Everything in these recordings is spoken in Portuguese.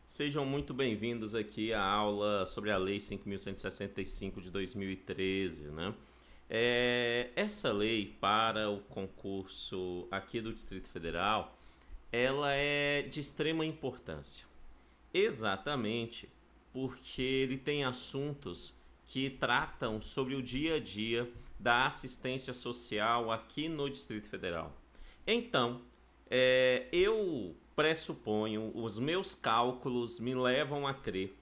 Sejam muito bem-vindos aqui à aula sobre a Lei 5.165 de 2013, né? Essa lei para o concurso aqui do Distrito Federal, ela é de extrema importância, exatamente porque ele tem assuntos que tratam sobre o dia a dia da assistência social aqui no Distrito Federal. Então, eu pressuponho, os meus cálculos me levam a crer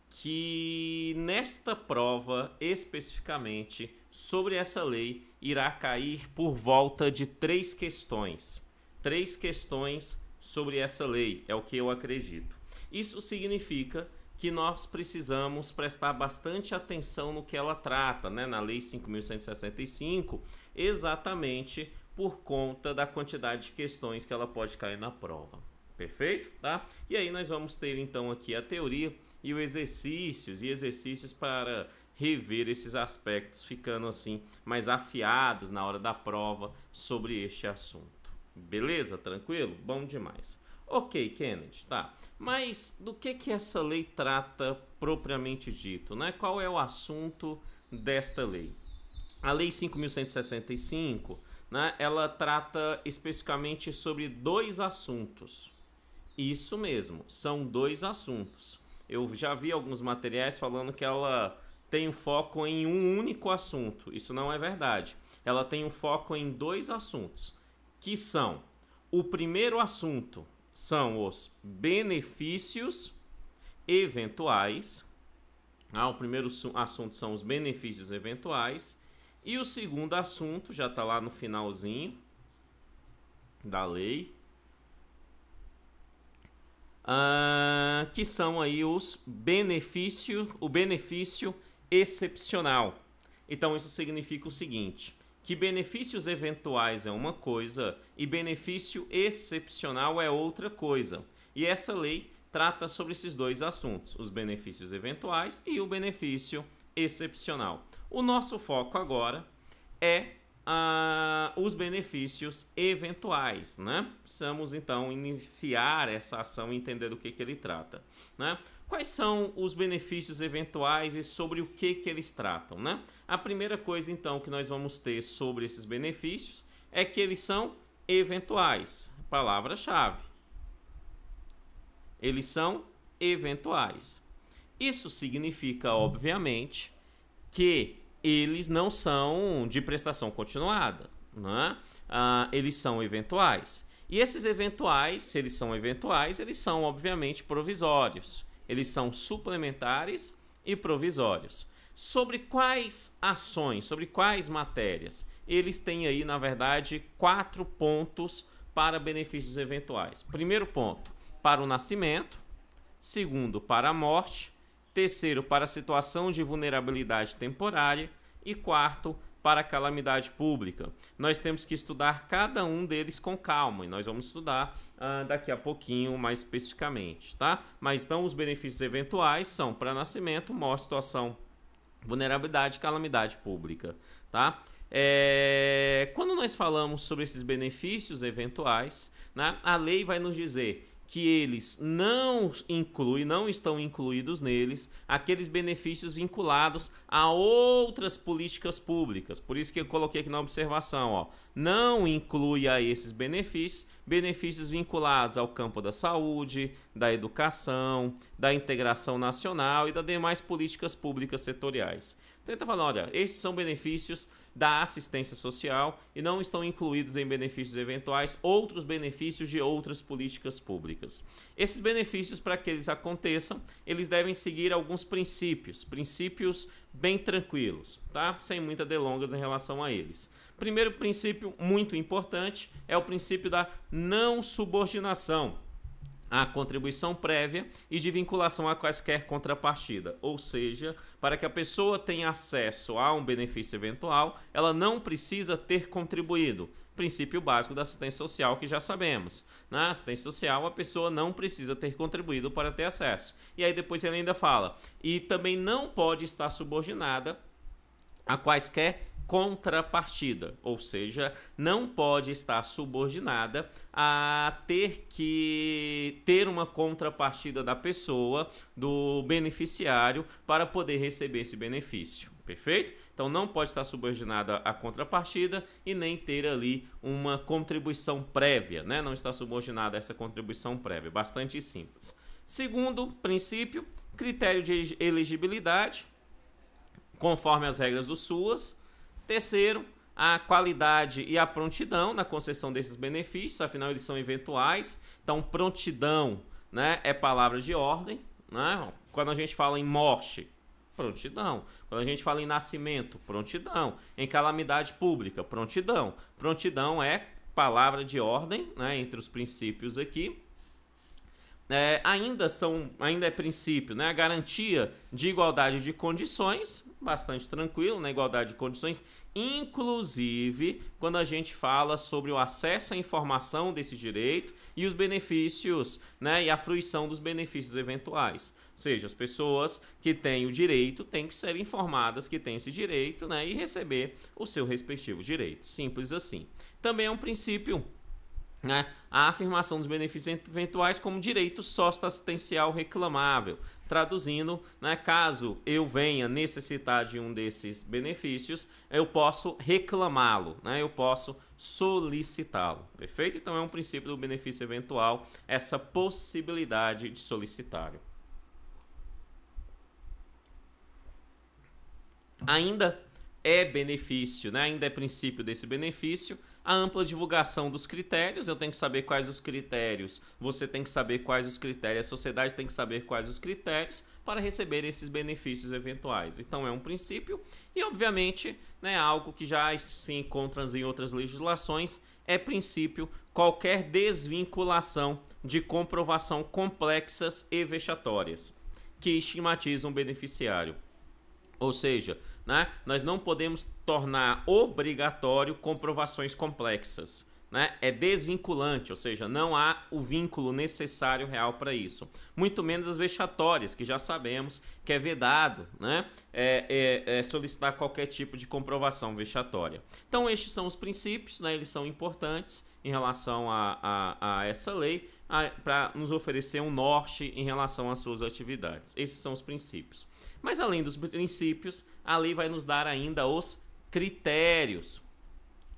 que nesta prova, especificamente, sobre essa lei, irá cair por volta de 3 questões. 3 questões sobre essa lei, é o que eu acredito. Isso significa que nós precisamos prestar bastante atenção no que ela trata, né? Na Lei 5.165, exatamente por conta da quantidade de questões que ela pode cair na prova. Perfeito? Tá? E aí nós vamos ter então aqui a teoria e os exercícios para rever esses aspectos, ficando assim mais afiados na hora da prova sobre este assunto. Beleza? Tranquilo? Bom demais. Ok, Kennedy, tá. Mas do que essa lei trata propriamente dito, né? Qual é o assunto desta lei? A Lei 5.165, né, ela trata especificamente sobre 2 assuntos. Isso mesmo, são 2 assuntos. Eu já vi alguns materiais falando que ela tem um foco em um único assunto. Isso não é verdade. Ela tem um foco em 2 assuntos, que são: o primeiro assunto são os benefícios eventuais. O primeiro assunto são os benefícios eventuais. E o segundo assunto, já está lá no finalzinho da lei, que são aí o benefício excepcional. Então isso significa o seguinte, que benefícios eventuais é uma coisa e benefício excepcional é outra coisa. E essa lei trata sobre esses 2 assuntos, os benefícios eventuais e o benefício excepcional. O nosso foco agora é os benefícios eventuais, né? Precisamos então iniciar essa ação e entender do que ele trata, né? Quais são os benefícios eventuais e sobre o que eles tratam, né? A primeira coisa então que nós vamos ter sobre esses benefícios é que eles são eventuais. Palavra-chave. Eles são eventuais. Isso significa, obviamente, que eles não são de prestação continuada, né? Eles são eventuais. E esses eventuais, se eles são eventuais, eles são, obviamente, provisórios. Eles são suplementares e provisórios. Sobre quais ações, sobre quais matérias? Eles têm aí, na verdade, 4 pontos para benefícios eventuais. Primeiro ponto, para o nascimento. Segundo, para a morte. Terceiro, para a situação de vulnerabilidade temporária. E quarto, para a calamidade pública. Nós temos que estudar cada um deles com calma. E nós vamos estudar daqui a pouquinho mais especificamente, tá? Mas então os benefícios eventuais são para nascimento, morte, situação, vulnerabilidade e calamidade pública, tá? Quando nós falamos sobre esses benefícios eventuais, né, a lei vai nos dizer que eles não estão incluídos neles aqueles benefícios vinculados a outras políticas públicas. Por isso que eu coloquei aqui na observação, ó, não inclui a esses benefícios vinculados ao campo da saúde, da educação, da integração nacional e das demais políticas públicas setoriais. Então ele está falando, olha, esses são benefícios da assistência social e não estão incluídos em benefícios eventuais outros benefícios de outras políticas públicas. Esses benefícios, para que eles aconteçam, eles devem seguir alguns princípios bem tranquilos, tá? Sem muitas delongas em relação a eles. Primeiro princípio muito importante é o princípio da não subordinação à contribuição prévia e de vinculação a quaisquer contrapartida. Ou seja, para que a pessoa tenha acesso a um benefício eventual, ela não precisa ter contribuído. Princípio básico da assistência social que já sabemos. Na assistência social, a pessoa não precisa ter contribuído para ter acesso. E aí depois ele ainda fala, e também não pode estar subordinada a quaisquer contrapartida, ou seja, não pode estar subordinada a ter uma contrapartida da pessoa, do beneficiário, para poder receber esse benefício, perfeito? Então não pode estar subordinada à contrapartida e nem ter ali uma contribuição prévia, né? Não está subordinada a essa contribuição prévia, bastante simples. Segundo princípio, critério de elegibilidade, conforme as regras do SUAS. Terceiro, a qualidade e a prontidão na concessão desses benefícios, afinal eles são eventuais. Então, prontidão, né, é palavra de ordem, né? Quando a gente fala em morte, prontidão. Quando a gente fala em nascimento, prontidão. Em calamidade pública, prontidão. Prontidão é palavra de ordem, né, entre os princípios aqui. Ainda é princípio, né? A garantia de igualdade de condições, bastante tranquilo, né? Igualdade de condições, inclusive quando a gente fala sobre o acesso à informação desse direito e os benefícios, né? E a fruição dos benefícios eventuais. Ou seja, as pessoas que têm o direito têm que ser informadas que têm esse direito, né? E receber o seu respectivo direito. Simples assim. Também é um princípio, né, a afirmação dos benefícios eventuais como direito socioassistencial reclamável. Traduzindo, né, caso eu venha necessitar de um desses benefícios, eu posso reclamá-lo, né, eu posso solicitá-lo. Perfeito? Então é um princípio do benefício eventual, essa possibilidade de solicitar. Ainda é benefício, né, ainda é princípio desse benefício, a ampla divulgação dos critérios. Eu tenho que saber quais os critérios, você tem que saber quais os critérios, a sociedade tem que saber quais os critérios para receber esses benefícios eventuais. Então é um princípio e, obviamente, né, algo que já se encontra em outras legislações, é princípio qualquer desvinculação de comprovação complexas e vexatórias que estigmatizam o beneficiário. Ou seja, né, nós não podemos tornar obrigatório comprovações complexas, né? É desvinculante, ou seja, não há o vínculo necessário real para isso. Muito menos as vexatórias, que já sabemos que é vedado, né, solicitar qualquer tipo de comprovação vexatória. Então estes são os princípios, né, eles são importantes em relação a essa lei, para nos oferecer um norte em relação às suas atividades. Esses são os princípios. Mas além dos princípios, a lei vai nos dar ainda os critérios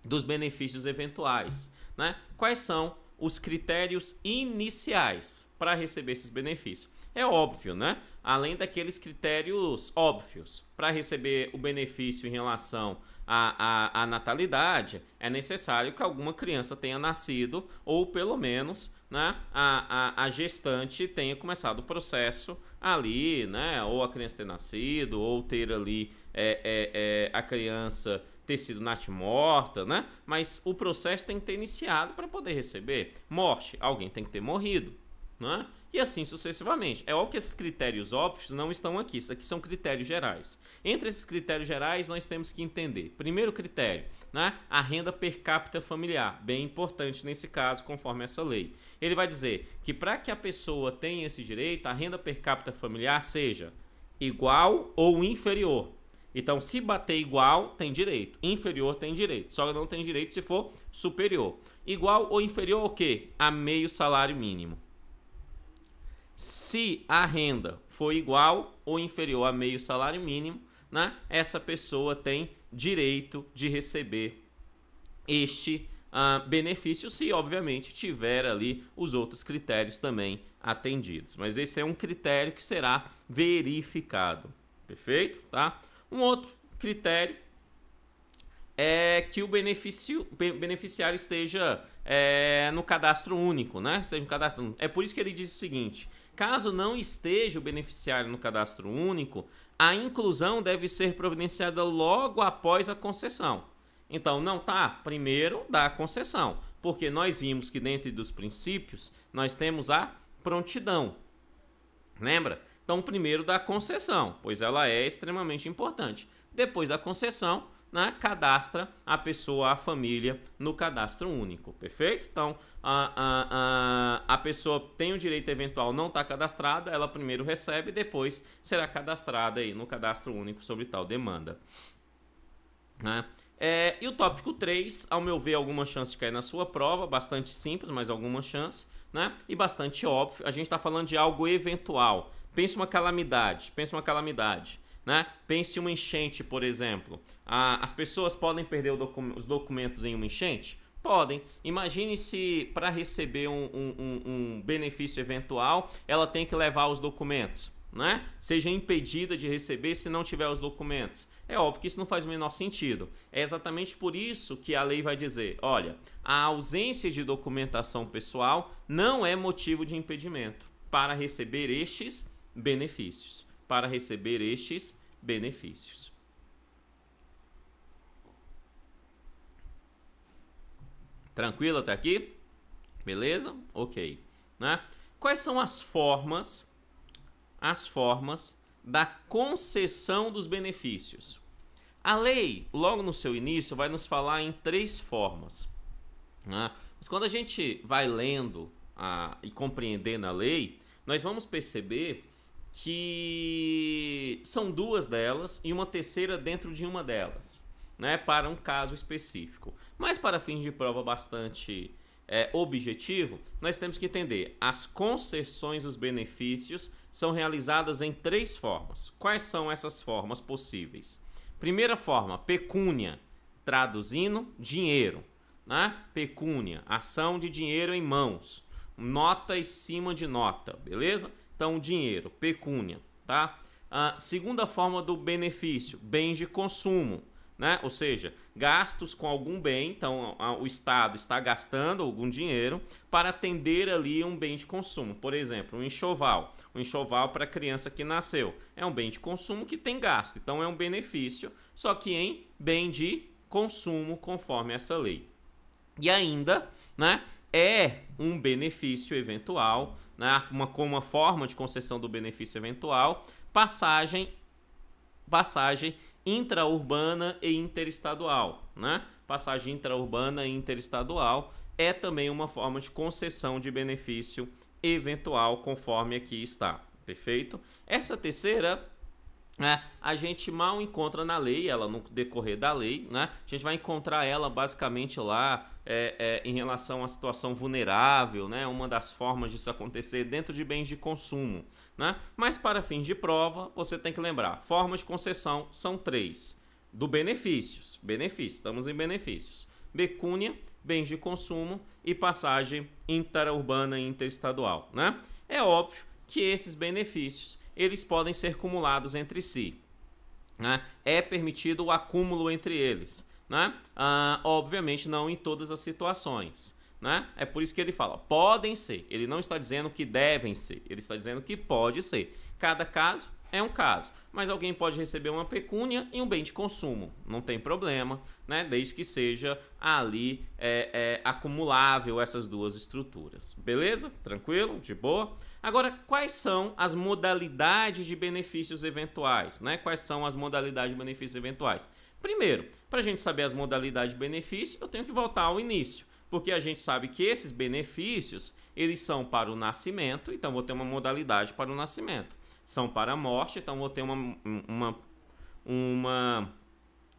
dos benefícios eventuais, né? Quais são os critérios iniciais para receber esses benefícios? É óbvio, né? Além daqueles critérios óbvios, para receber o benefício em relação à natalidade, é necessário que alguma criança tenha nascido, ou pelo menos, né, a gestante tenha começado o processo ali, né? Ou a criança ter nascido, ou ter ali a criança ter sido natimorta, né? Mas o processo tem que ter iniciado para poder receber. Morte, alguém tem que ter morrido, né? E assim sucessivamente. É óbvio que esses critérios óbvios não estão aqui. Isso aqui são critérios gerais. Entre esses critérios gerais, nós temos que entender. Primeiro critério, né? A renda per capita familiar. Bem importante nesse caso, conforme essa lei. Ele vai dizer que para que a pessoa tenha esse direito, a renda per capita familiar seja igual ou inferior. Então, se bater igual, tem direito. Inferior, tem direito. Só não tem direito se for superior. Igual ou inferior ao quê? A meio salário mínimo. Se a renda for igual ou inferior a meio salário mínimo, né, essa pessoa tem direito de receber este benefício, se obviamente tiver ali os outros critérios também atendidos. Mas esse é um critério que será verificado. Perfeito? Tá? Um outro critério é que o beneficiário esteja no cadastro único, né? Esteja no cadastro único. É por isso que ele diz o seguinte: caso não esteja o beneficiário no cadastro único, a inclusão deve ser providenciada logo após a concessão. Então, não tá? Primeiro dá a concessão, porque nós vimos que dentro dos princípios nós temos a prontidão. Lembra? Então, primeiro da concessão, pois ela é extremamente importante. Depois da concessão, né, cadastra a pessoa, a família, no cadastro único, perfeito? Então, a pessoa tem o direito eventual, não está cadastrada, ela primeiro recebe, depois será cadastrada aí no cadastro único sobre tal demanda. né? E o tópico 3, ao meu ver, alguma chance de cair na sua prova, bastante simples, mas alguma chance, né? E bastante óbvio. A gente está falando de algo eventual. Pense uma calamidade, né? Pense uma enchente, por exemplo. As pessoas podem perder os documentos em uma enchente? Podem. Imagine se para receber um benefício eventual, ela tem que levar os documentos, né? Seja impedida de receber se não tiver os documentos. É óbvio que isso não faz o menor sentido. É exatamente por isso que a lei vai dizer, olha, a ausência de documentação pessoal não é motivo de impedimento para receber estes benefícios. Para receber estes benefícios. Tranquilo até aqui? Beleza? Ok. Né? Quais são as formas da concessão dos benefícios? A lei, logo no seu início, vai nos falar em 3 formas. Né? Mas quando a gente vai lendo e compreendendo a lei, nós vamos perceber que são 2 delas e uma terceira dentro de uma delas, né, para um caso específico. Mas para fins de prova bastante objetivo, nós temos que entender, as concessões dos benefícios são realizadas em 3 formas. Quais são essas formas possíveis? Primeira forma, pecúnia, traduzindo, dinheiro, né? Pecúnia, ação de dinheiro em mãos, nota em cima de nota, beleza? Então, dinheiro, pecúnia, tá? Segunda forma do benefício, bens de consumo, né? Ou seja, gastos com algum bem, então o Estado está gastando algum dinheiro para atender ali um bem de consumo. Por exemplo, um enxoval para a criança que nasceu. É um bem de consumo que tem gasto, então é um benefício, só que em bem de consumo, conforme essa lei. E ainda, né, é um benefício eventual, né, uma forma de concessão do benefício eventual, passagem intraurbana e interestadual, né? Passagem intraurbana e interestadual é também uma forma de concessão de benefício eventual, conforme aqui está, perfeito? Essa terceira, a gente mal encontra na lei, ela no decorrer da lei, né? A gente vai encontrar ela basicamente lá em relação à situação vulnerável, né? Uma das formas disso acontecer dentro de bens de consumo, né? Mas para fins de prova, você tem que lembrar, formas de concessão são 3. Do benefícios, estamos em benefícios. Pecúnia, bens de consumo e passagem interurbana e interestadual, né? É óbvio que esses benefícios eles podem ser cumulados entre si, né? É permitido o acúmulo entre eles, né? Obviamente não em todas as situações, né? É por isso que ele fala, podem ser. Ele não está dizendo que devem ser, ele está dizendo que pode ser. Cada caso é um caso, mas alguém pode receber uma pecúnia e um bem de consumo, não tem problema, né? Desde que seja ali acumulável essas 2 estruturas, beleza? Tranquilo? De boa? Agora, quais são as modalidades de benefícios eventuais, né? Quais são as modalidades de benefícios eventuais? Primeiro, para a gente saber as modalidades de benefício, eu tenho que voltar ao início, porque a gente sabe que esses benefícios, eles são para o nascimento, então vou ter uma modalidade para o nascimento. São para a morte, então vou ter uma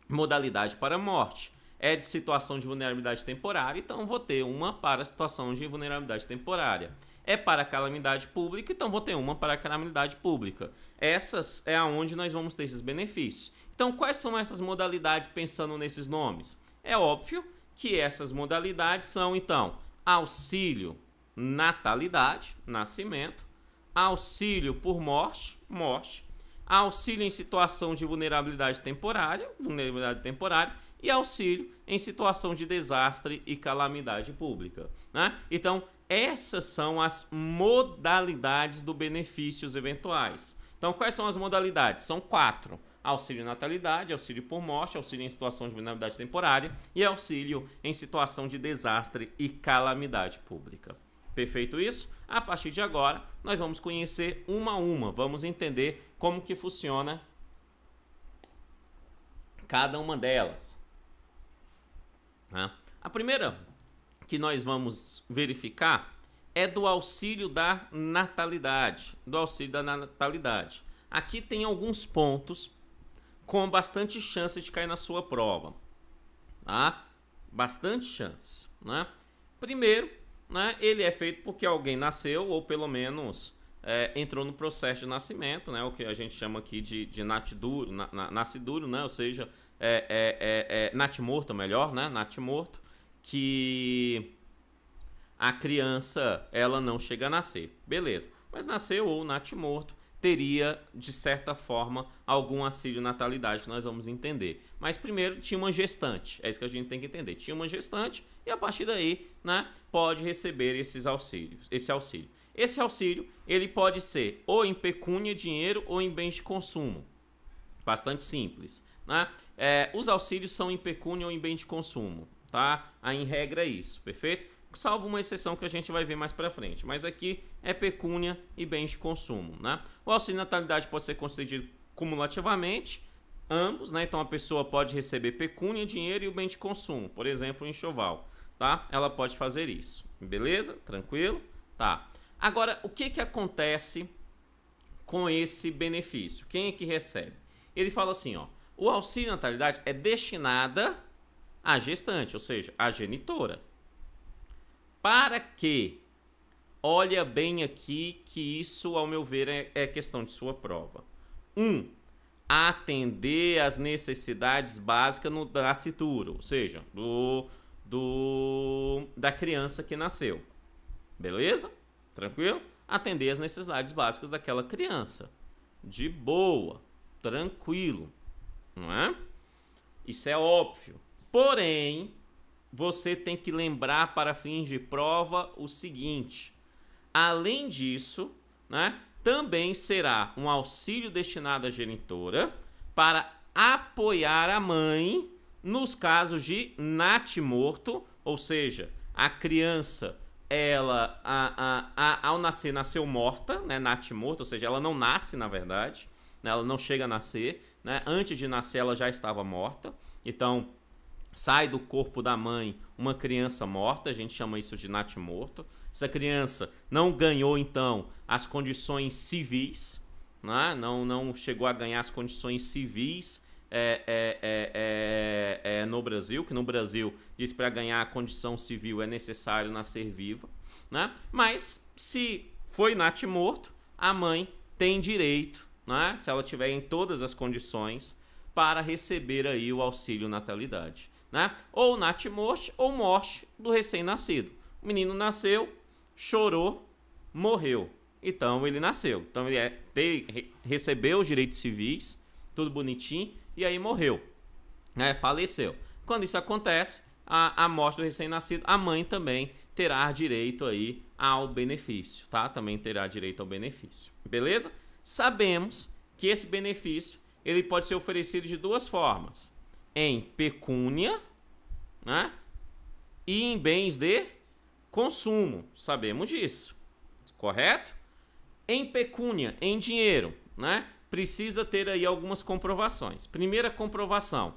modalidade para a morte. É de situação de vulnerabilidade temporária, então vou ter uma para a situação de vulnerabilidade temporária. É para a calamidade pública, então vou ter uma para a calamidade pública. Essas é aonde nós vamos ter esses benefícios. Então, quais são essas modalidades pensando nesses nomes? É óbvio que essas modalidades são, então, auxílio natalidade, nascimento, auxílio por morte, auxílio em situação de vulnerabilidade temporária, e auxílio em situação de desastre e calamidade pública, né? Então, essas são as modalidades do benefícios eventuais. Então, quais são as modalidades? São 4. Auxílio natalidade, auxílio por morte, auxílio em situação de vulnerabilidade temporária e auxílio em situação de desastre e calamidade pública. Perfeito isso? A partir de agora, nós vamos conhecer uma a uma, vamos entender como que funciona cada uma delas. A primeira que nós vamos verificar é do auxílio da natalidade. Aqui tem alguns pontos com bastante chance de cair na sua prova, tá? Bastante chance, né? Primeiro, né, ele é feito porque alguém nasceu ou pelo menos entrou no processo de nascimento, né? O que a gente chama aqui de nasciduro, nasciduro, né? Ou seja, natimorto, melhor, né? Natimorto, que a criança ela não chega a nascer, beleza? Mas nasceu ou natimorto, teria, de certa forma, algum auxílio natalidade que nós vamos entender. Mas primeiro tinha uma gestante, é isso que a gente tem que entender. Tinha uma gestante e a partir daí, né, pode receber esse auxílio. Esse auxílio, ele pode ser ou em pecúnia, dinheiro, ou em bens de consumo. Bastante simples, né? Os auxílios são em pecúnia ou em bens de consumo, tá? Aí, em regra é isso, perfeito? Salvo uma exceção que a gente vai ver mais para frente. Mas aqui é pecúnia e bens de consumo, né? O auxílio natalidade pode ser concedido cumulativamente, ambos, né? Então a pessoa pode receber pecúnia, dinheiro e o bem de consumo, por exemplo, o enxoval, tá? Ela pode fazer isso, beleza? Tranquilo? Tá. Agora, o que acontece com esse benefício? Quem é que recebe? Ele fala assim, ó, o auxílio natalidade é destinada à gestante, ou seja, à genitora. Para que, olha bem aqui que isso, ao meu ver, é questão de sua prova. 1. Atender às necessidades básicas no nascituro, ou seja, da criança que nasceu. Beleza? Tranquilo? Atender às necessidades básicas daquela criança. De boa, tranquilo, não é? Isso é óbvio. Porém, você tem que lembrar para fins de prova o seguinte: além disso, né, também será um auxílio destinado à genitora para apoiar a mãe nos casos de natimorto, ou seja, a criança, ela ao nascer, nasceu morta, né, natimorto, ou seja, ela não nasce na verdade, né, ela não chega a nascer, né, antes de nascer ela já estava morta, então sai do corpo da mãe uma criança morta, a gente chama isso de natimorto. Essa criança não ganhou, então, as condições civis, né? não chegou a ganhar as condições civis no Brasil, que no Brasil diz que para ganhar a condição civil é necessário nascer viva, né? Mas se foi natimorto, a mãe tem direito, né? Se ela tiver em todas as condições, para receber aí o auxílio natalidade, né? Ou natimorte ou morte do recém-nascido. O menino nasceu, chorou, morreu. Então ele nasceu. Então ele recebeu os direitos civis, tudo bonitinho, e aí morreu, né? Faleceu. Quando isso acontece, a morte do recém-nascido, a mãe também terá direito aí ao benefício, tá? Também terá direito ao benefício. Beleza? Sabemos que esse benefício ele pode ser oferecido de duas formas: em pecúnia, né, e em bens de consumo. Sabemos disso, correto? Em pecúnia, em dinheiro, né, precisa ter aí algumas comprovações. Primeira comprovação: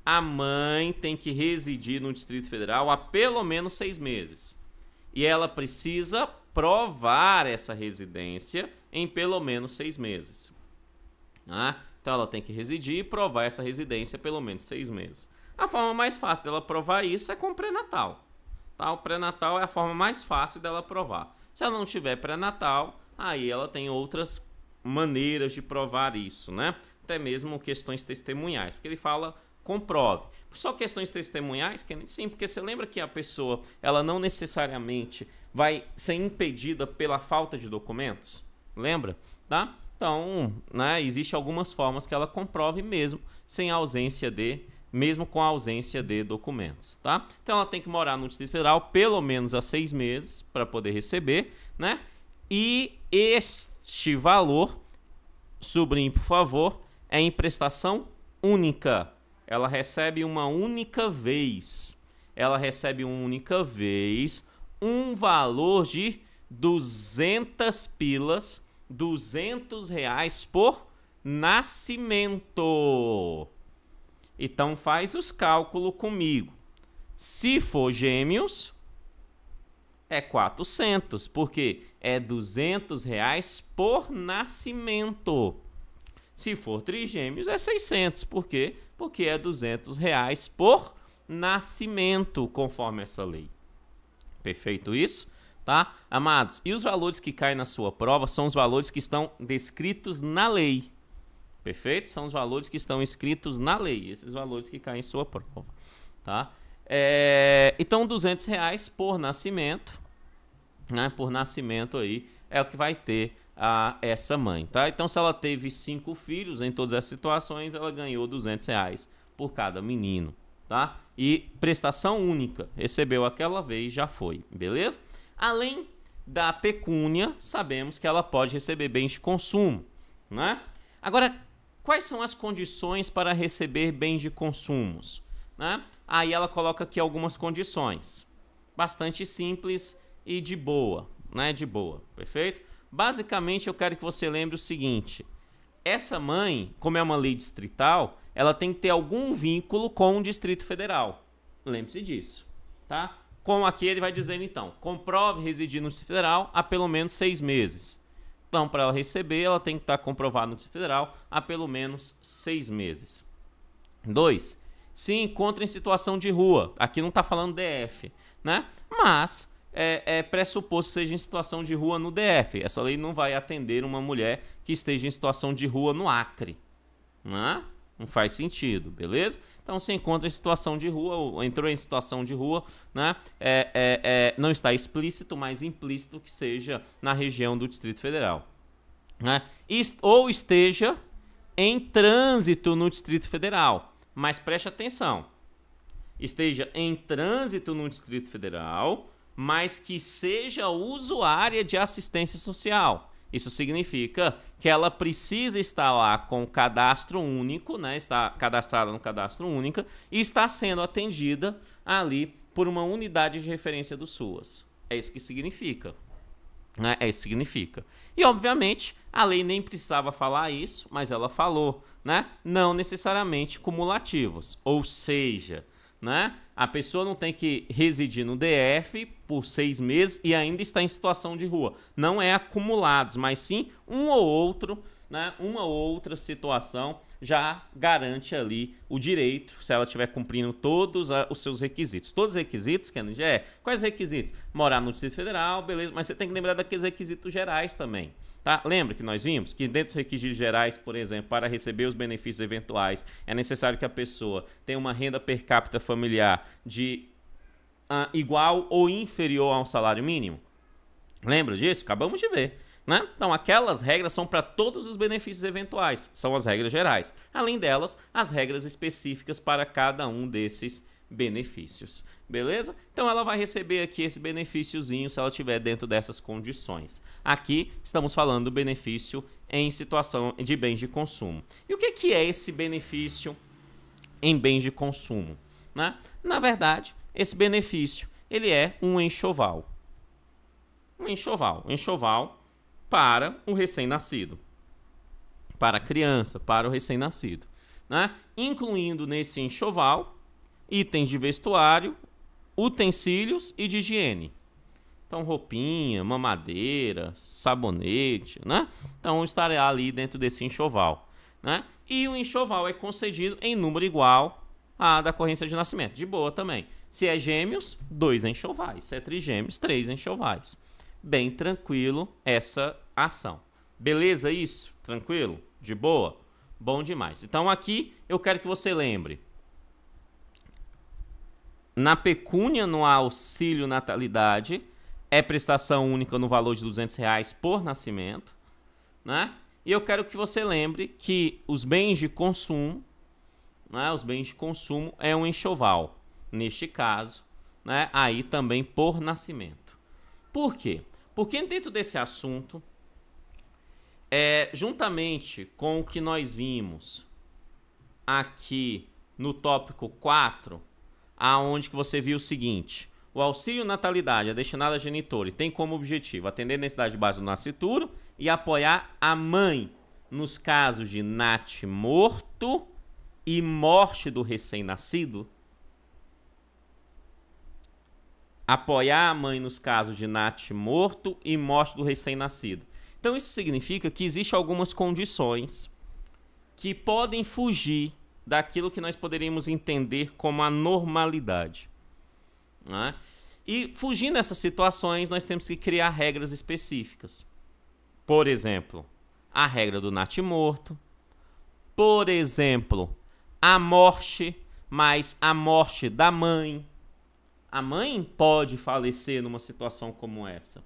a mãe tem que residir no Distrito Federal há pelo menos 6 meses. E ela precisa provar essa residência em pelo menos 6 meses. Então ela tem que residir e provar essa residência pelo menos 6 meses. A forma mais fácil dela provar isso é com pré-natal. Tá? O pré-natal é a forma mais fácil dela provar. Se ela não tiver pré-natal, aí ela tem outras maneiras de provar isso, né? Até mesmo questões testemunhais, porque ele fala comprove. Só questões testemunhais, sim, porque você lembra que a pessoa ela não necessariamente vai ser impedida pela falta de documentos? Lembra? Tá? Então, né, existe algumas formas que ela comprove mesmo mesmo com a ausência de documentos, tá? Então ela tem que morar no Distrito Federal pelo menos há 6 meses para poder receber, né? E este valor, sublinhe por favor, é em prestação única. Ela recebe uma única vez. Ela recebe uma única vez um valor de 200 pilas, R$200 por nascimento. Então faz os cálculos comigo. Se for gêmeos, é 400, porque é R$200 por nascimento. Se for trigêmeos, é 600. Por quê? Porque é R$200 por nascimento, conforme essa lei. Perfeito isso? Tá? Amados, e os valores que caem na sua prova são os valores que estão descritos na lei. Perfeito? São os valores que estão escritos na lei, esses valores que caem em sua prova. Tá? Então, R$200 por nascimento, né? Por nascimento aí, é o que vai ter essa mãe. Tá? Então, se ela teve 5 filhos, em todas as situações, ela ganhou R$200 por cada menino. Tá? E prestação única, recebeu aquela vez, já foi, beleza? Além da pecúnia, sabemos que ela pode receber bens de consumo, né? Agora, quais são as condições para receber bens de consumo, né? Aí ela coloca aqui algumas condições, bastante simples e de boa, né? De boa, perfeito? Basicamente, eu quero que você lembre o seguinte: essa mãe, como é uma lei distrital, ela tem que ter algum vínculo com o Distrito Federal. Lembre-se disso, tá? Como aqui ele vai dizer, então, comprove residir no Distrito Federal há pelo menos 6 meses. Então, para ela receber, ela tem que estar comprovada no Distrito Federal há pelo menos 6 meses. 2. Se encontra em situação de rua. Aqui não está falando DF, né? Mas é pressuposto que seja em situação de rua no DF. Essa lei não vai atender uma mulher que esteja em situação de rua no Acre, né? Não faz sentido, beleza? Então, se encontra em situação de rua, ou entrou em situação de rua, né? Não está explícito, mas implícito que seja na região do Distrito Federal, né? Ou esteja em trânsito no Distrito Federal. Mas preste atenção. Esteja em trânsito no Distrito Federal, mas que seja usuária de assistência social. Isso significa que ela precisa estar lá com o cadastro único, né? Está cadastrada no cadastro único e está sendo atendida ali por uma unidade de referência do SUAS. É isso que significa, né? É isso que significa. E, obviamente, a lei nem precisava falar isso, mas ela falou, né? Não necessariamente cumulativos, ou seja, né? A pessoa não tem que residir no DF por 6 meses e ainda está em situação de rua. Não é acumulados, mas sim um ou outro, né? Uma ou outra situação já garante ali o direito, se ela estiver cumprindo todos os seus requisitos. Todos os requisitos, quais requisitos? Morar no Distrito Federal, beleza, mas você tem que lembrar daqueles requisitos gerais também. Tá? Lembra que nós vimos que dentro dos requisitos gerais, por exemplo, para receber os benefícios eventuais, é necessário que a pessoa tenha uma renda per capita familiar de igual ou inferior a um salário mínimo? Lembra disso? Acabamos de ver, né? Então, aquelas regras são para todos os benefícios eventuais, são as regras gerais. Além delas, as regras específicas para cada um desses benefícios, beleza? Então ela vai receber aqui esse benefíciozinho se ela estiver dentro dessas condições. Aqui estamos falando do benefício em situação de bens de consumo. E o que é esse benefício em bens de consumo, né? Na verdade, esse benefício, ele é um enxoval. Um enxoval para o recém-nascido, para a criança, para o recém-nascido, né? Incluindo nesse enxoval itens de vestuário, utensílios e de higiene. Então, roupinha, mamadeira, sabonete, né? Então, estará ali dentro desse enxoval, né? E o enxoval é concedido em número igual à da ocorrência de nascimento. De boa também. Se é gêmeos, 2 enxovais. Se é trigêmeos, 3 enxovais. Bem tranquilo essa ação. Beleza isso? Tranquilo? De boa? Bom demais. Então, aqui eu quero que você lembre. Na pecúnia, no auxílio natalidade, é prestação única no valor de R$200 por nascimento, né? E eu quero que você lembre que os bens de consumo, né? Os bens de consumo é um enxoval. Neste caso, né? Aí também por nascimento. Por quê? Porque dentro desse assunto, juntamente com o que nós vimos aqui no tópico 4, aonde que você viu o seguinte: o auxílio natalidade é destinado à genitora e tem como objetivo atender a necessidade básica do nascituro e apoiar a mãe nos casos de natimorto e morte do recém-nascido. Apoiar a mãe nos casos de natimorto e morte do recém-nascido. Então isso significa que existem algumas condições que podem fugir daquilo que nós poderíamos entender como a normalidade, né? E fugindo dessas situações, nós temos que criar regras específicas. Por exemplo, a regra do natimorto. Por exemplo, a morte, mas a morte da mãe. A mãe pode falecer numa situação como essa,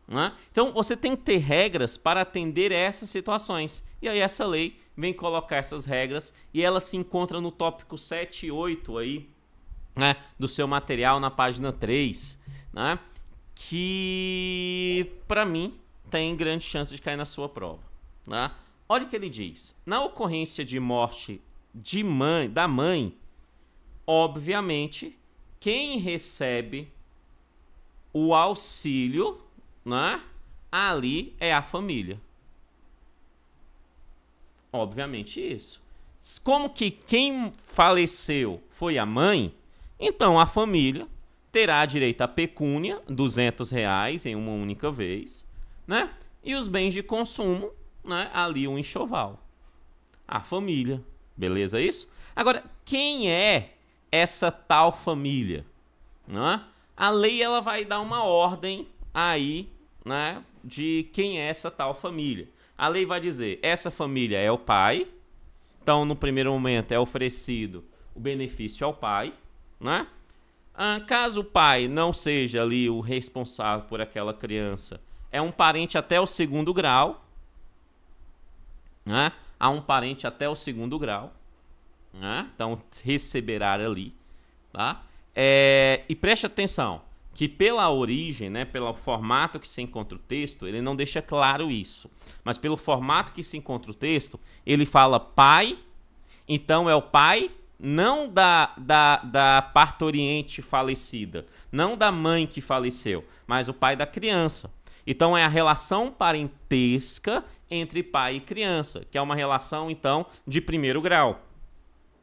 né? Então, você tem que ter regras para atender essas situações. E aí essa lei vem colocar essas regras e ela se encontra no tópico 7 e 8 aí, né, do seu material na página 3, né, que para mim tem grande chance de cair na sua prova, né? Olha o que ele diz. Na ocorrência de morte da mãe, obviamente, quem recebe o auxílio, né, ali é a família. Obviamente isso. Como que quem faleceu foi a mãe, então a família terá direito à pecúnia, R$200 em uma única vez, né? E os bens de consumo, né, ali um enxoval. A família. Beleza isso? Agora, quem é essa tal família, né? A lei ela vai dar uma ordem aí, né, de quem é essa tal família. A lei vai dizer, essa família é o pai, então no primeiro momento é oferecido o benefício ao pai, né? Caso o pai não seja ali o responsável por aquela criança, é um parente até o 2º grau, né? Há um parente até o 2º grau, né? Então receberá ali, tá? E preste atenção que pela origem, né, pelo formato que se encontra o texto, ele não deixa claro isso, mas pelo formato que se encontra o texto, ele fala pai, então é o pai não da parturiente falecida, não da mãe que faleceu, mas o pai da criança. Então é a relação parentesca entre pai e criança, que é uma relação, então, de 1º grau,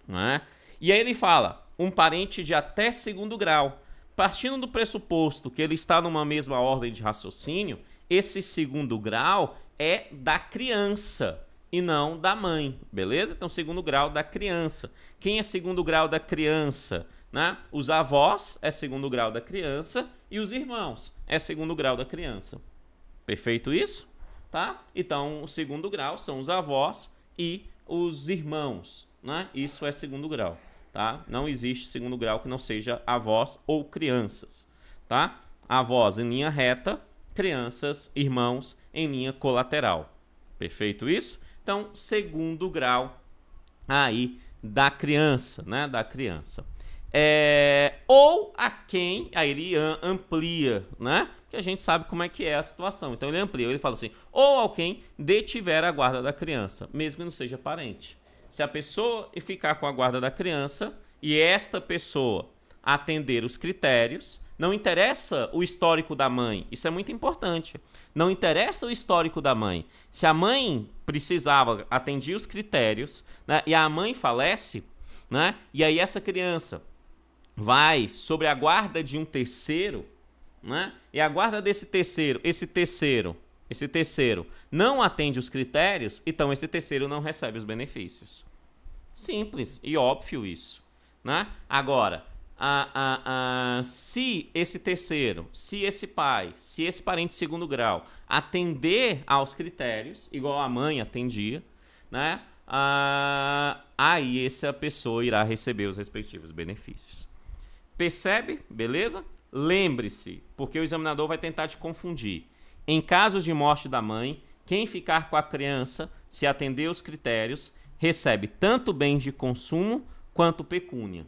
né? E aí ele fala, um parente de até 2º grau. Partindo do pressuposto que ele está numa mesma ordem de raciocínio, esse 2º grau é da criança e não da mãe, beleza? Então, 2º grau da criança. Quem é 2º grau da criança, né? Os avós é 2º grau da criança e os irmãos é 2º grau da criança. Perfeito isso? Tá? Então, o 2º grau são os avós e os irmãos, né? Isso é 2º grau. Tá? Não existe 2º grau que não seja avós ou crianças, tá? Avós em linha reta, crianças, irmãos em linha colateral. Perfeito isso? Então, 2º grau aí da criança, né? Da criança. Ou a quem, aí ele amplia, né? Que a gente sabe como é que é a situação. Então ele amplia, ele fala assim, ou ao quem detiver a guarda da criança, mesmo que não seja parente. Se a pessoa ficar com a guarda da criança e esta pessoa atender os critérios, não interessa o histórico da mãe, isso é muito importante. Não interessa o histórico da mãe. Se a mãe precisava atendia os critérios, né, e a mãe falece, né, e aí essa criança vai sobre a guarda de um terceiro, né, e a guarda desse terceiro, esse terceiro não atende os critérios, então esse terceiro não recebe os benefícios. Simples e óbvio isso, né? Agora, se esse terceiro, se esse pai, se esse parente de 2º grau atender aos critérios, igual a mãe atendia, né? Aí essa pessoa irá receber os respectivos benefícios. Percebe? Beleza? Lembre-se, porque o examinador vai tentar te confundir. Em casos de morte da mãe, quem ficar com a criança, se atender os critérios, recebe tanto bens de consumo quanto pecúnia.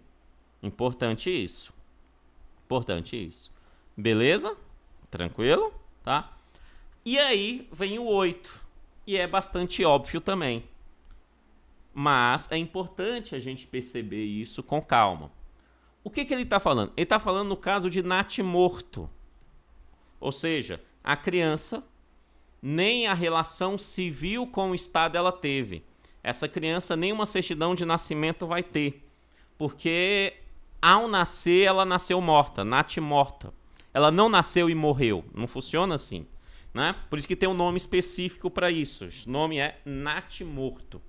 Importante isso. Importante isso. Beleza? Tranquilo? Tá? E aí vem o 8. E é bastante óbvio também. Mas é importante a gente perceber isso com calma. O que ele está falando? Ele está falando no caso de natimorto. Ou seja, a criança, nem a relação civil com o Estado ela teve. Essa criança nem uma certidão de nascimento vai ter. Porque ao nascer, ela nasceu morta, natimorta. Ela não nasceu e morreu. Não funciona assim, né? Por isso que tem um nome específico para isso. O nome é natimorto.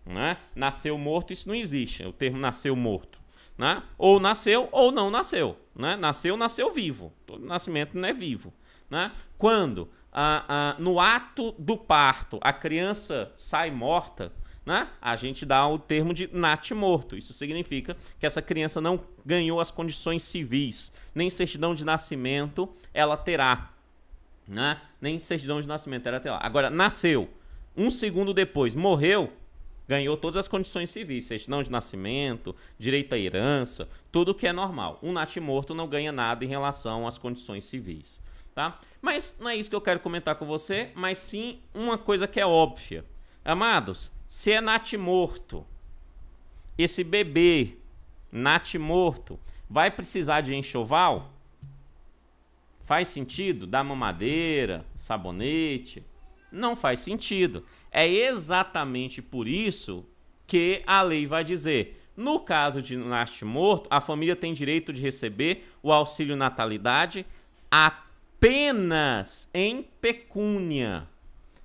né? Nasceu morto, isso não existe, o termo nasceu morto. Né? Ou nasceu ou não nasceu. Né? Nasceu vivo. Todo nascimento não é vivo. Né? Quando no ato do parto a criança sai morta, né? A gente dá o termo de natimorto. Isso significa que essa criança não ganhou as condições civis, nem certidão de nascimento ela terá. Né? Nem certidão de nascimento ela terá. Agora, nasceu, um segundo depois morreu, ganhou todas as condições civis, certidão de nascimento, direito à herança, tudo que é normal. Um natimorto não ganha nada em relação às condições civis. Tá? Mas não é isso que eu quero comentar com você, mas sim uma coisa que é óbvia. Amados, se é natimorto, esse bebê natimorto vai precisar de enxoval? Faz sentido? Dar mamadeira, sabonete? Não faz sentido. É exatamente por isso que a lei vai dizer, no caso de natimorto, a família tem direito de receber o auxílio natalidade apenas em pecúnia.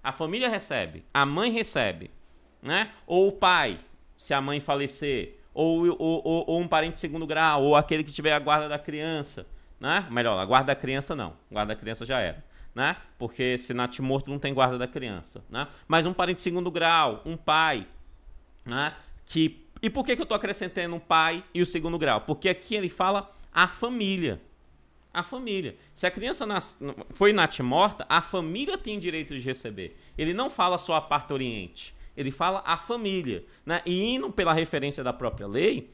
A família recebe, a mãe recebe, né? Ou o pai, se a mãe falecer, ou um parente de segundo grau, ou aquele que tiver a guarda da criança, né? Melhor, a guarda da criança não, a guarda da criança já era. Né? Porque se natimorto não tem guarda da criança, né? Mas um parente de segundo grau, um pai, né? E por que eu estou acrescentando um pai e o segundo grau? Porque aqui ele fala a família. A família. Se a criança foi natimorta, a família tem direito de receber. Ele não fala só a parturiente, ele fala a família. Né? E indo pela referência da própria lei,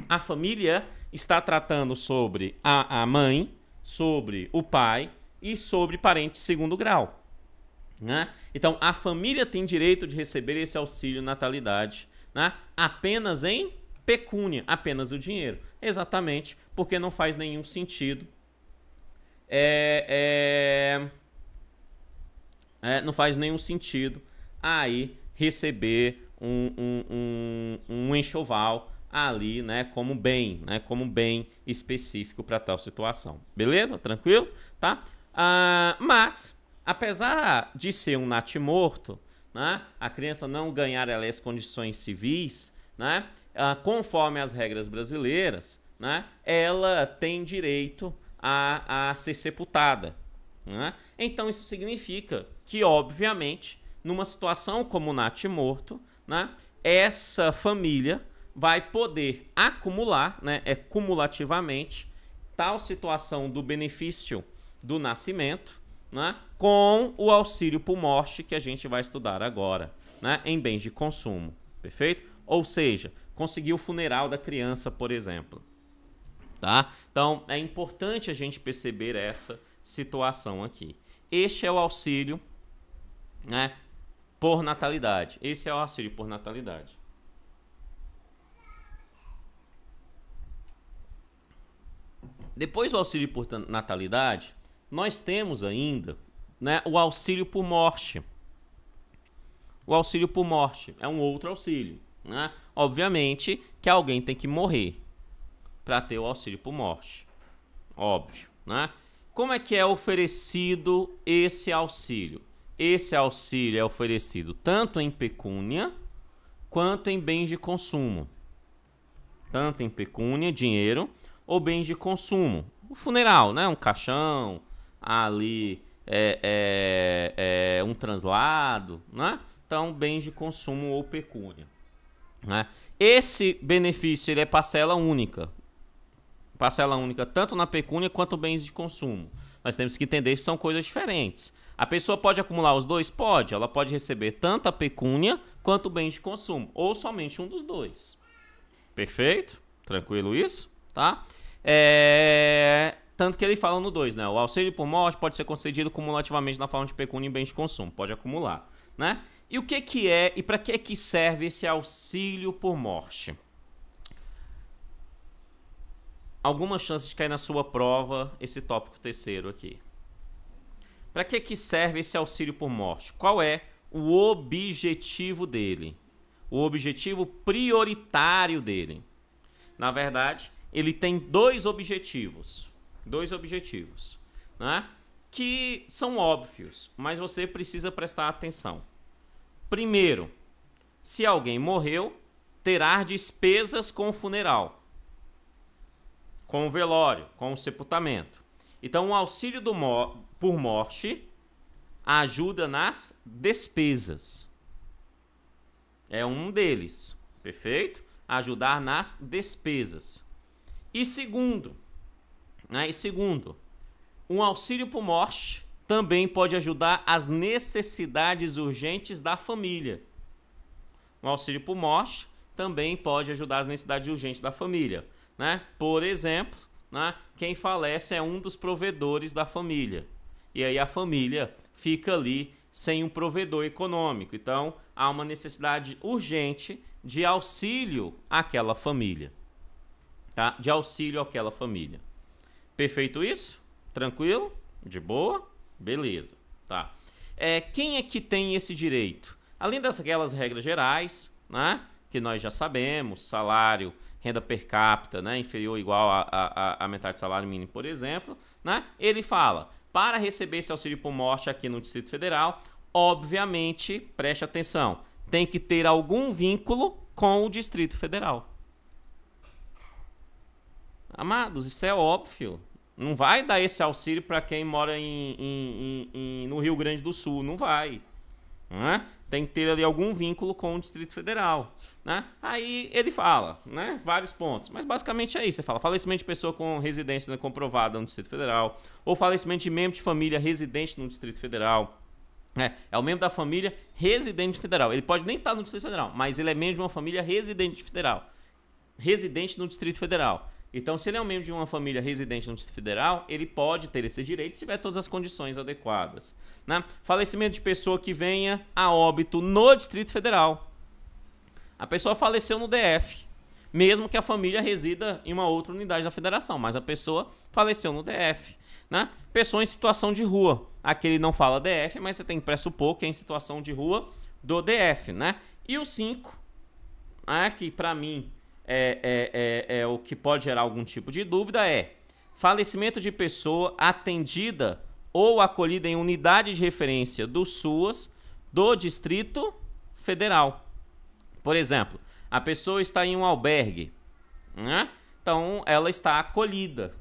a família está tratando sobre a mãe, sobre o pai e sobre parente de segundo grau. Né? Então, a família tem direito de receber esse auxílio natalidade, né? Apenas em pecúnia, apenas o dinheiro. Exatamente, porque não faz nenhum sentido. Não faz nenhum sentido aí receber um enxoval ali, né, como bem específico para tal situação. Beleza? Tranquilo? Tá? Mas, apesar de ser um natimorto, né, a criança não ganhar as condições civis, né, conforme as regras brasileiras, né, ela tem direito a ser sepultada. Né? Então, isso significa que, obviamente, numa situação como o natimorto, né, essa família vai poder acumular, né, cumulativamente, tal situação do benefício do nascimento, né, com o auxílio por morte que a gente vai estudar agora, né, em bens de consumo, perfeito? Ou seja, conseguir o funeral da criança, por exemplo. Tá? Então, é importante a gente perceber essa situação aqui. Este é o auxílio, né, por natalidade. Esse é o auxílio por natalidade. Depois do auxílio por natalidade, nós temos ainda, né, o auxílio por morte. O auxílio por morte é um outro auxílio. Né? Obviamente que alguém tem que morrer para ter o auxílio por morte. Óbvio. Né? Como é que é oferecido esse auxílio? Esse auxílio é oferecido tanto em pecúnia quanto em bens de consumo. Tanto em pecúnia, dinheiro, ou bens de consumo. O funeral, né? Um caixão, ali um translado, né? Então, bens de consumo ou pecúnia. Né? Esse benefício ele é parcela única. Parcela única tanto na pecúnia quanto bens de consumo. Nós temos que entender que são coisas diferentes. A pessoa pode acumular os dois? Pode. Ela pode receber tanto a pecúnia quanto bens de consumo. Ou somente um dos dois. Perfeito? Tranquilo isso? Tá? Tanto que ele fala no 2, né? O auxílio por morte pode ser concedido cumulativamente na forma de pecúnia e bens de consumo. Pode acumular, né? E o que é e para que serve esse auxílio por morte? Algumas chances de cair na sua prova esse tópico terceiro aqui. Para que serve esse auxílio por morte? Qual é o objetivo dele? O objetivo prioritário dele? Na verdade, ele tem dois objetivos. Né? Que são óbvios, mas você precisa prestar atenção. Primeiro, Se alguém morreu, terá despesas com o funeral, com o velório, com o sepultamento. Então, o auxílio por morte ajuda nas despesas. É um deles, perfeito? Ajudar nas despesas. E segundo, um auxílio por morte também pode ajudar as necessidades urgentes da família. Um auxílio por morte também pode ajudar as necessidades urgentes da família, né? Por exemplo, né, quem falece é um dos provedores da família. E aí a família fica ali sem um provedor econômico. Então, há uma necessidade urgente de auxílio àquela família. Tá? De auxílio àquela família. Perfeito isso? Tranquilo? De boa? Beleza. Tá. Quem é que tem esse direito? Além daquelas regras gerais, né, que nós já sabemos, salário, renda per capita, né, inferior ou igual a metade do salário mínimo, por exemplo, né, ele fala, para receber esse auxílio por morte aqui no Distrito Federal, obviamente, preste atenção, tem que ter algum vínculo com o Distrito Federal. Amados, isso é óbvio. Não vai dar esse auxílio para quem mora no Rio Grande do Sul, não vai. Né? Tem que ter ali algum vínculo com o Distrito Federal. Né? Aí ele fala, né, vários pontos, mas basicamente é isso. Ele fala falecimento de pessoa com residência comprovada no Distrito Federal, ou falecimento de membro de família residente no Distrito Federal. É o membro da família residente federal. Ele pode nem estar no Distrito Federal, mas ele é membro de uma família residente federal. Residente no Distrito Federal. Então, se ele é um membro de uma família residente no Distrito Federal, ele pode ter esse direito se tiver todas as condições adequadas. Né? Falecimento de pessoa que venha a óbito no Distrito Federal. A pessoa faleceu no DF, mesmo que a família resida em uma outra unidade da federação, mas a pessoa faleceu no DF. Né? Pessoa em situação de rua. Aqui ele não fala DF, mas você tem que pressupor que é em situação de rua do DF. Né? E o 5, que para mim é o que pode gerar algum tipo de dúvida, falecimento de pessoa atendida ou acolhida em unidade de referência do SUAS do Distrito Federal. Por exemplo, a pessoa está em um albergue, né? Então ela está acolhida,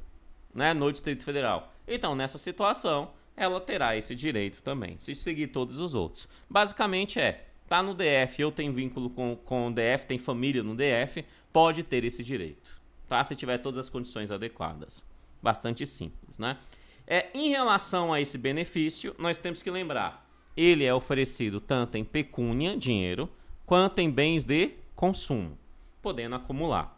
né, no Distrito Federal. Então, nessa situação, ela terá esse direito também, se seguir todos os outros. Basicamente tá no DF, eu tenho vínculo com o DF, tem família no DF, pode ter esse direito, tá? Se tiver todas as condições adequadas. Bastante simples, né? Em relação a esse benefício, nós temos que lembrar, ele é oferecido tanto em pecúnia, dinheiro, quanto em bens de consumo, podendo acumular.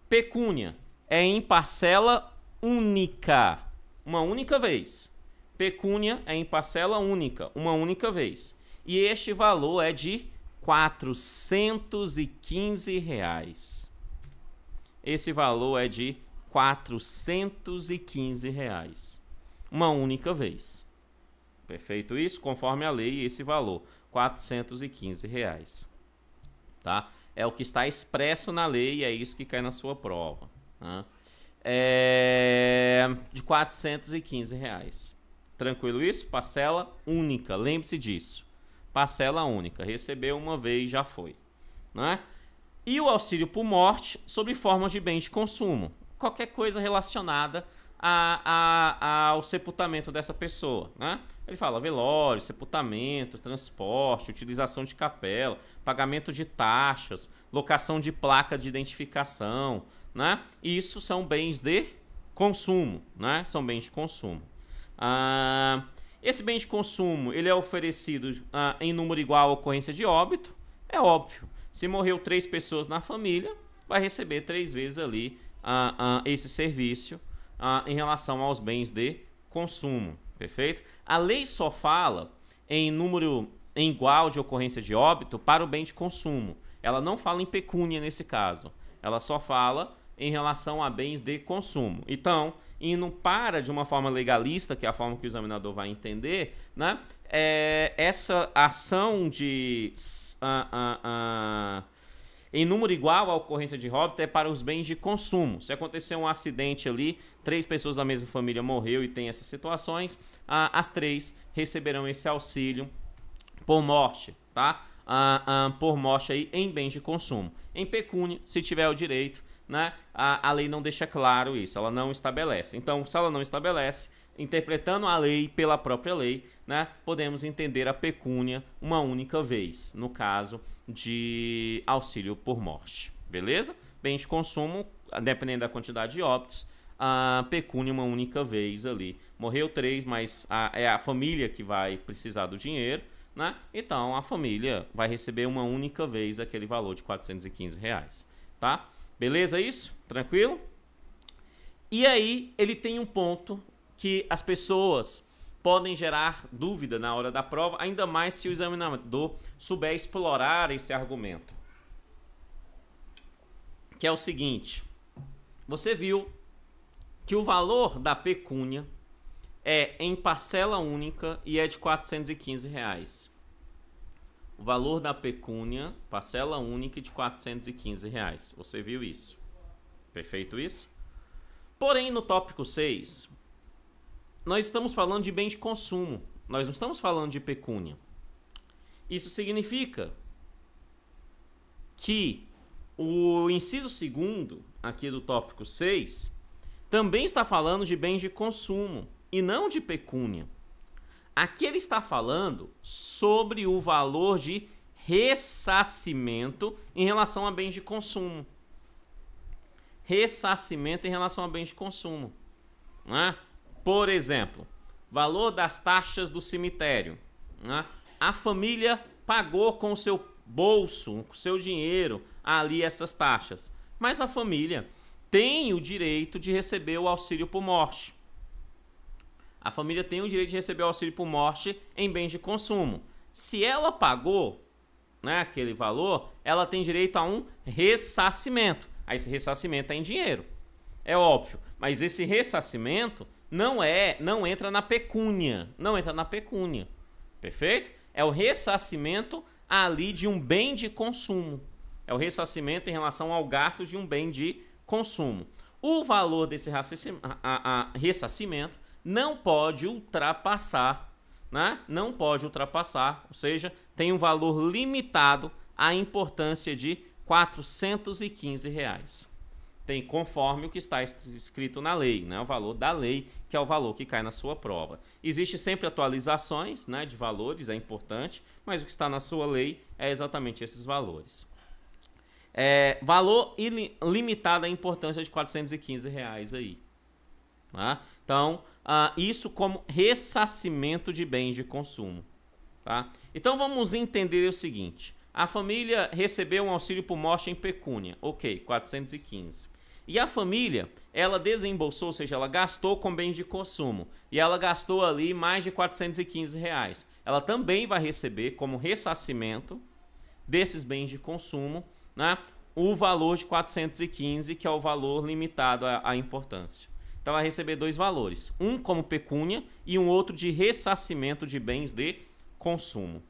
Pecúnia é em parcela única, uma única vez. Pecúnia é em parcela única, uma única vez. E este valor é de R$ 415. Esse valor é de R$ 415. Uma única vez. Perfeito isso? Conforme a lei, esse valor, R$ 415. Tá? É o que está expresso na lei e é isso que cai na sua prova. Tá? De R$ 415. Tranquilo isso? Parcela única, lembre-se disso. Parcela única, recebeu uma vez, já foi. Né? E o auxílio por morte sobre formas de bens de consumo. Qualquer coisa relacionada ao sepultamento dessa pessoa. Né? Ele fala velório, sepultamento, transporte, utilização de capela, pagamento de taxas, locação de placa de identificação. Né? Isso são bens de consumo. Né? São bens de consumo. Esse bem de consumo ele é oferecido em número igual à ocorrência de óbito. É óbvio, se morreu 3 pessoas na família, vai receber 3 vezes ali esse serviço em relação aos bens de consumo, perfeito? A lei só fala em número igual de ocorrência de óbito para o bem de consumo. Ela não fala em pecúnia nesse caso, ela só fala em relação a bens de consumo. Então, indo para de uma forma legalista, que é a forma que o examinador vai entender, né? Essa ação de em número igual à ocorrência de óbito é para os bens de consumo. Se acontecer um acidente ali, 3 pessoas da mesma família morreu e tem essas situações, as 3 receberão esse auxílio por morte, tá? por morte aí em bens de consumo. Em pecúnia, se tiver o direito, né, a lei não deixa claro isso, ela não estabelece. Então, se ela não estabelece, interpretando a lei pela própria lei, né, podemos entender a pecúnia uma única vez, no caso de auxílio por morte. Beleza? Bens de consumo, dependendo da quantidade de óbitos, a pecúnia uma única vez ali. Morreu 3, mas é a família que vai precisar do dinheiro, né? Então a família vai receber uma única vez aquele valor de R$415, tá? Beleza isso? Tranquilo? E aí ele tem um ponto que as pessoas podem gerar dúvida na hora da prova, ainda mais se o examinador souber explorar esse argumento. Que é o seguinte: você viu que o valor da pecúnia é em parcela única e é de R$415. O valor da pecúnia, parcela única de R$415. Você viu isso? Perfeito isso? Porém, no tópico 6, nós estamos falando de bem de consumo. Nós não estamos falando de pecúnia. Isso significa que o inciso 2º, aqui do tópico 6, também está falando de bens de consumo e não de pecúnia. Aqui ele está falando sobre o valor de ressarcimento em relação a bens de consumo. Ressarcimento em relação a bens de consumo, né? Por exemplo, valor das taxas do cemitério, né? A família pagou com o seu bolso, com o seu dinheiro ali essas taxas, mas a família tem o direito de receber o auxílio por morte. A família tem o direito de receber o auxílio por morte em bens de consumo. Se ela pagou, né, aquele valor, ela tem direito a um ressarcimento. Aí esse ressarcimento é em dinheiro, é óbvio. Mas esse ressarcimento não entra na pecúnia. Não entra na pecúnia. Perfeito? É o ressarcimento ali de um bem de consumo. É o ressarcimento em relação ao gasto de um bem de consumo. O valor desse ressarcimento não pode ultrapassar, né? Não pode ultrapassar, ou seja, tem um valor limitado à importância de R$415. Tem conforme o que está escrito na lei, né? O valor da lei, que é o valor que cai na sua prova. Existe sempre atualizações, né, de valores, é importante, mas o que está na sua lei é exatamente esses valores. Valor ilimitado à importância de R$415 aí. Tá? Então, isso como ressarcimento de bens de consumo. Tá? Então, vamos entender o seguinte. A família recebeu um auxílio por morte em pecúnia. Ok, 415. E a família, ela desembolsou, ou seja, ela gastou com bens de consumo. E ela gastou ali mais de R$415. Ela também vai receber como ressarcimento desses bens de consumo, né, o valor de 415, que é o valor limitado à importância. Então, ela vai receber dois valores. Um como pecúnia e um outro de ressarcimento de bens de consumo.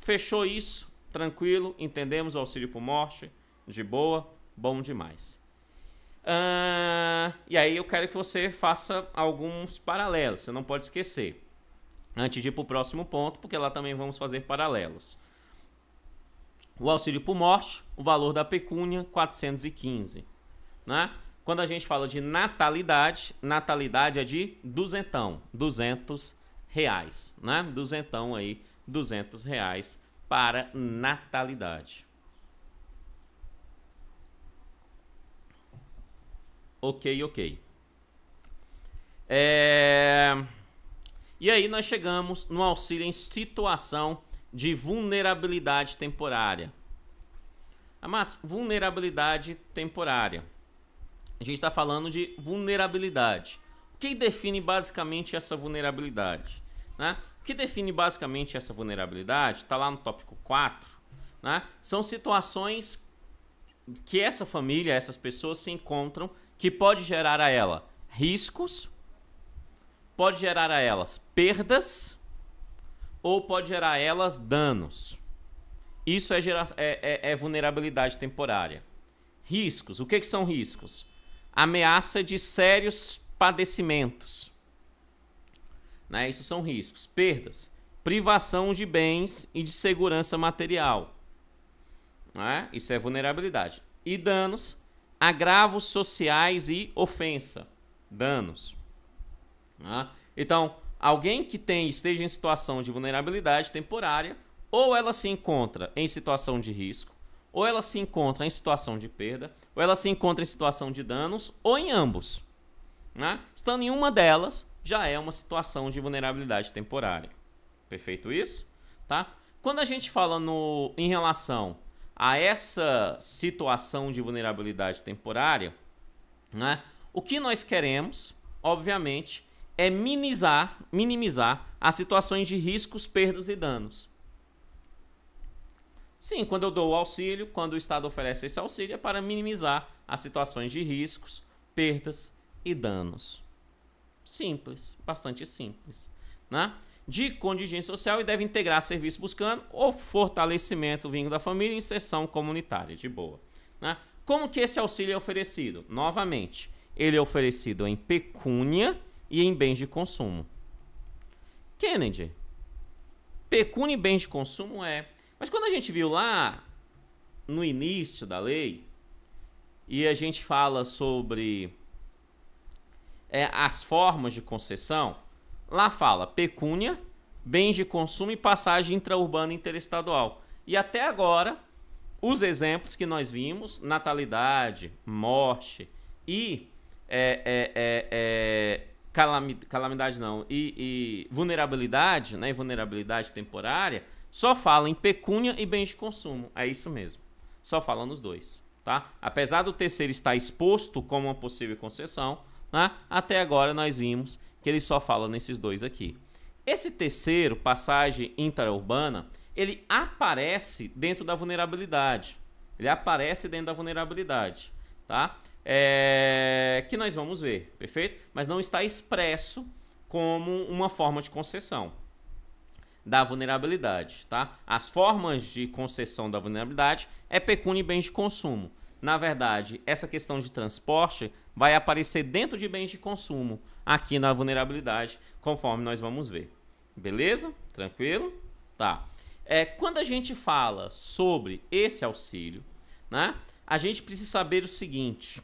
Fechou isso? Tranquilo? Entendemos o auxílio por morte? De boa? Bom demais. E aí eu quero que você faça alguns paralelos. Você não pode esquecer. Antes de ir para o próximo ponto, porque lá também vamos fazer paralelos. O auxílio por morte, o valor da pecúnia, 415. Né? Quando a gente fala de natalidade, natalidade é de duzentão, R$200, né? Duzentão aí, R$200 para natalidade. Ok. E aí nós chegamos no auxílio em situação de vulnerabilidade temporária. Mas vulnerabilidade temporária. A gente está falando de vulnerabilidade. O que define basicamente essa vulnerabilidade? Né? O que define basicamente essa vulnerabilidade, está lá no tópico 4, né? São situações que essa família, essas pessoas se encontram, que pode gerar a ela riscos, pode gerar a elas perdas, ou pode gerar a elas danos. Isso é vulnerabilidade temporária. Riscos. O que são riscos? Ameaça de sérios padecimentos. Né? Isso são riscos. Perdas. privação de bens e de segurança material. Né? Isso é vulnerabilidade. E danos, agravos sociais e ofensa. Danos. Né? Então, alguém que esteja em situação de vulnerabilidade temporária, ou ela se encontra em situação de risco, ou ela se encontra em situação de perda, ou ela se encontra em situação de danos, ou em ambos. Né? Estando em uma delas, já é uma situação de vulnerabilidade temporária. Perfeito isso? Tá? Quando a gente fala em relação a essa situação de vulnerabilidade temporária, né, o que nós queremos, obviamente, é minimizar as situações de riscos, perdas e danos. Sim, quando eu dou o auxílio, quando o Estado oferece esse auxílio, é para minimizar as situações de riscos, perdas e danos. Simples, bastante simples. Né? De contingência social e deve integrar serviço buscando o fortalecimento do vínculo da família e inserção comunitária, de boa. Né? Como que esse auxílio é oferecido? Novamente, ele é oferecido em pecúnia e em bens de consumo. Kennedy, pecúnia e bens de consumo Mas quando a gente viu lá no início da lei e a gente fala sobre as formas de concessão, lá fala pecúnia, bens de consumo e passagem intraurbana e interestadual. E até agora, os exemplos que nós vimos, natalidade, morte e calamidade não, e vulnerabilidade, né, vulnerabilidade temporária, só fala em pecúnia e bens de consumo. É isso mesmo. Só fala nos dois. Tá? Apesar do terceiro estar exposto como uma possível concessão, né, até agora nós vimos que ele só fala nesses dois aqui. Esse terceiro, passagem intraurbana, ele aparece dentro da vulnerabilidade. Ele aparece dentro da vulnerabilidade. Tá? Que nós vamos ver, perfeito? Mas não está expresso como uma forma de concessão da vulnerabilidade, tá? As formas de concessão da vulnerabilidade é pecúnia e bens de consumo. Na verdade, essa questão de transporte vai aparecer dentro de bens de consumo aqui na vulnerabilidade, conforme nós vamos ver. Beleza? Tranquilo? Tá. Quando a gente fala sobre esse auxílio, né, a gente precisa saber o seguinte.